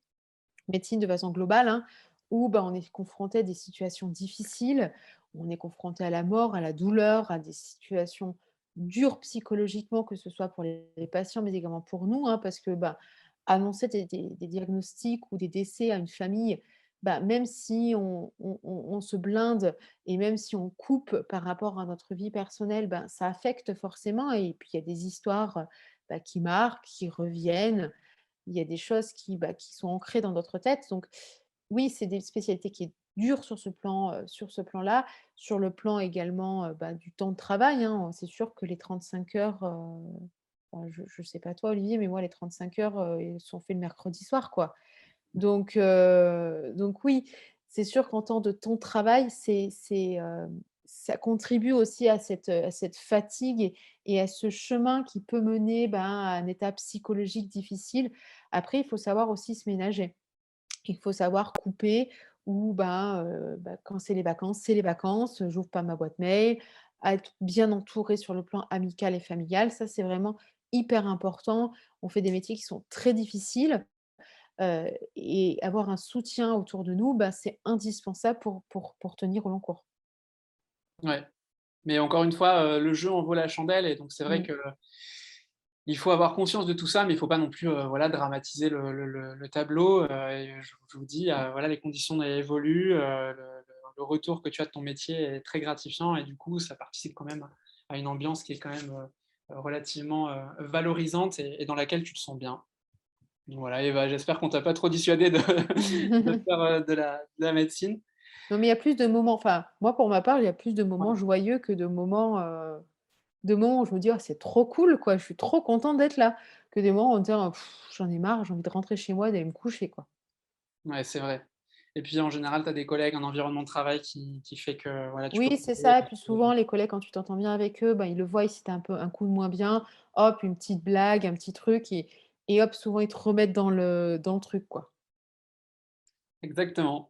médecine de façon globale, hein, où bah, on est confronté à des situations difficiles, on est confronté à la mort, à la douleur, à des situations dures psychologiquement, que ce soit pour les patients, mais également pour nous, hein, parce que bah, annoncer des diagnostics ou des décès à une famille, bah, même si on se blinde et même si on coupe par rapport à notre vie personnelle, bah, ça affecte forcément. Et puis il y a des histoires bah, qui marquent, qui reviennent, il y a des choses qui sont ancrées dans notre tête. Donc oui, c'est des spécialités qui est dures sur ce plan-là. Sur le plan également, bah, du temps de travail, hein, c'est sûr que les 35 heures, bah, je sais pas toi Olivier, mais moi les 35 heures, elles sont faites le mercredi soir, quoi. Donc oui, c'est sûr qu'en temps de temps de travail, ça contribue aussi à cette fatigue et à ce chemin qui peut mener, ben, à un état psychologique difficile. Après, il faut savoir aussi se ménager. Il faut savoir couper ou ben, bah, quand c'est les vacances, j'ouvre pas ma boîte mail, à être bien entouré sur le plan amical et familial. Ça, c'est vraiment hyper important. On fait des métiers qui sont très difficiles. Et avoir un soutien autour de nous, bah, c'est indispensable pour tenir au long cours. Ouais. Mais encore une fois, le jeu en vaut la chandelle et donc c'est vrai Mmh. que il faut avoir conscience de tout ça, mais il ne faut pas non plus, voilà, dramatiser le tableau, et je vous dis, voilà, les conditions évoluent, le retour que tu as de ton métier est très gratifiant et du coup, ça participe quand même à une ambiance qui est quand même, relativement, valorisante et dans laquelle tu te sens bien. Donc voilà, Eva, j'espère qu'on t'a pas trop dissuadé de de faire, de la médecine. Non, mais il y a plus de moments enfin, moi, pour ma part, il y a plus de Ouais. moments joyeux que de moments où je me dis: «Oh, c'est trop cool, quoi, je suis trop contente d'être là», que des moments où on dit: «Oh, j'en ai marre, j'ai envie de rentrer chez moi, d'aller me coucher», quoi. Ouais, c'est vrai et puis en général, tu as des collègues, un environnement de travail qui fait que, voilà, tu peux Oui, c'est retrouver ça et puis souvent les collègues quand tu t'entends bien avec eux, ben, ils le voient si tu un peu un coup de moins bien, hop, une petite blague, un petit truc et hop, souvent ils te remettent dans le truc, quoi. exactement.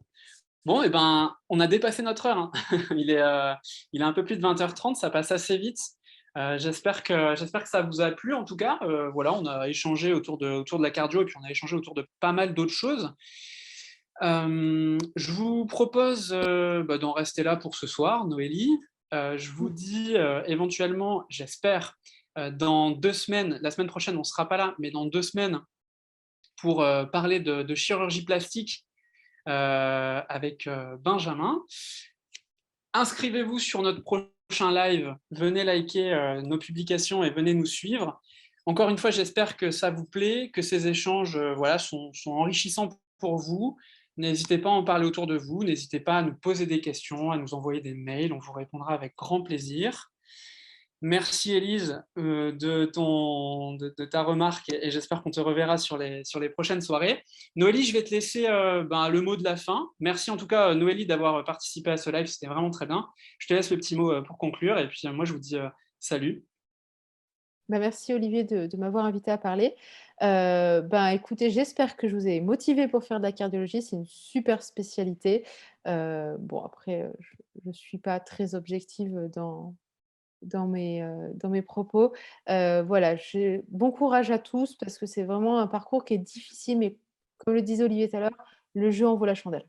Bon et ben, on a dépassé notre heure, hein. Il est, il est un peu plus de 20h30, ça passe assez vite. J'espère que ça vous a plu en tout cas. Voilà, on a échangé autour de la cardio et puis on a échangé autour de pas mal d'autres choses. Je vous propose, bah, d'en rester là pour ce soir, Noélie. Je vous Mmh. dis, éventuellement, j'espère, dans 2 semaines, la semaine prochaine on ne sera pas là, mais dans 2 semaines pour, parler de chirurgie plastique, avec, Benjamin. Inscrivez-vous sur notre prochain live, venez liker nos publications et venez nous suivre. Encore une fois, j'espère que ça vous plaît, que ces échanges voilà, sont enrichissants pour vous. N'hésitez pas à en parler autour de vous, n'hésitez pas à nous poser des questions, à nous envoyer des mails, on vous répondra avec grand plaisir. Merci Élise de ta remarque et j'espère qu'on te reverra sur les prochaines soirées. Noélie, je vais te laisser ben, le mot de la fin. Merci en tout cas Noélie d'avoir participé à ce live, c'était vraiment très bien. Je te laisse le petit mot pour conclure et puis moi je vous dis salut. Bah, merci Olivier de m'avoir invité à parler. Ben, écoutez, j'espère que je vous ai motivé pour faire de la cardiologie. C'est une super spécialité. Bon après, je suis pas très objective, dans mes propos. Voilà, j'ai bon courage à tous parce que c'est vraiment un parcours qui est difficile, mais comme le disait Olivier tout à l'heure, le jeu en vaut la chandelle.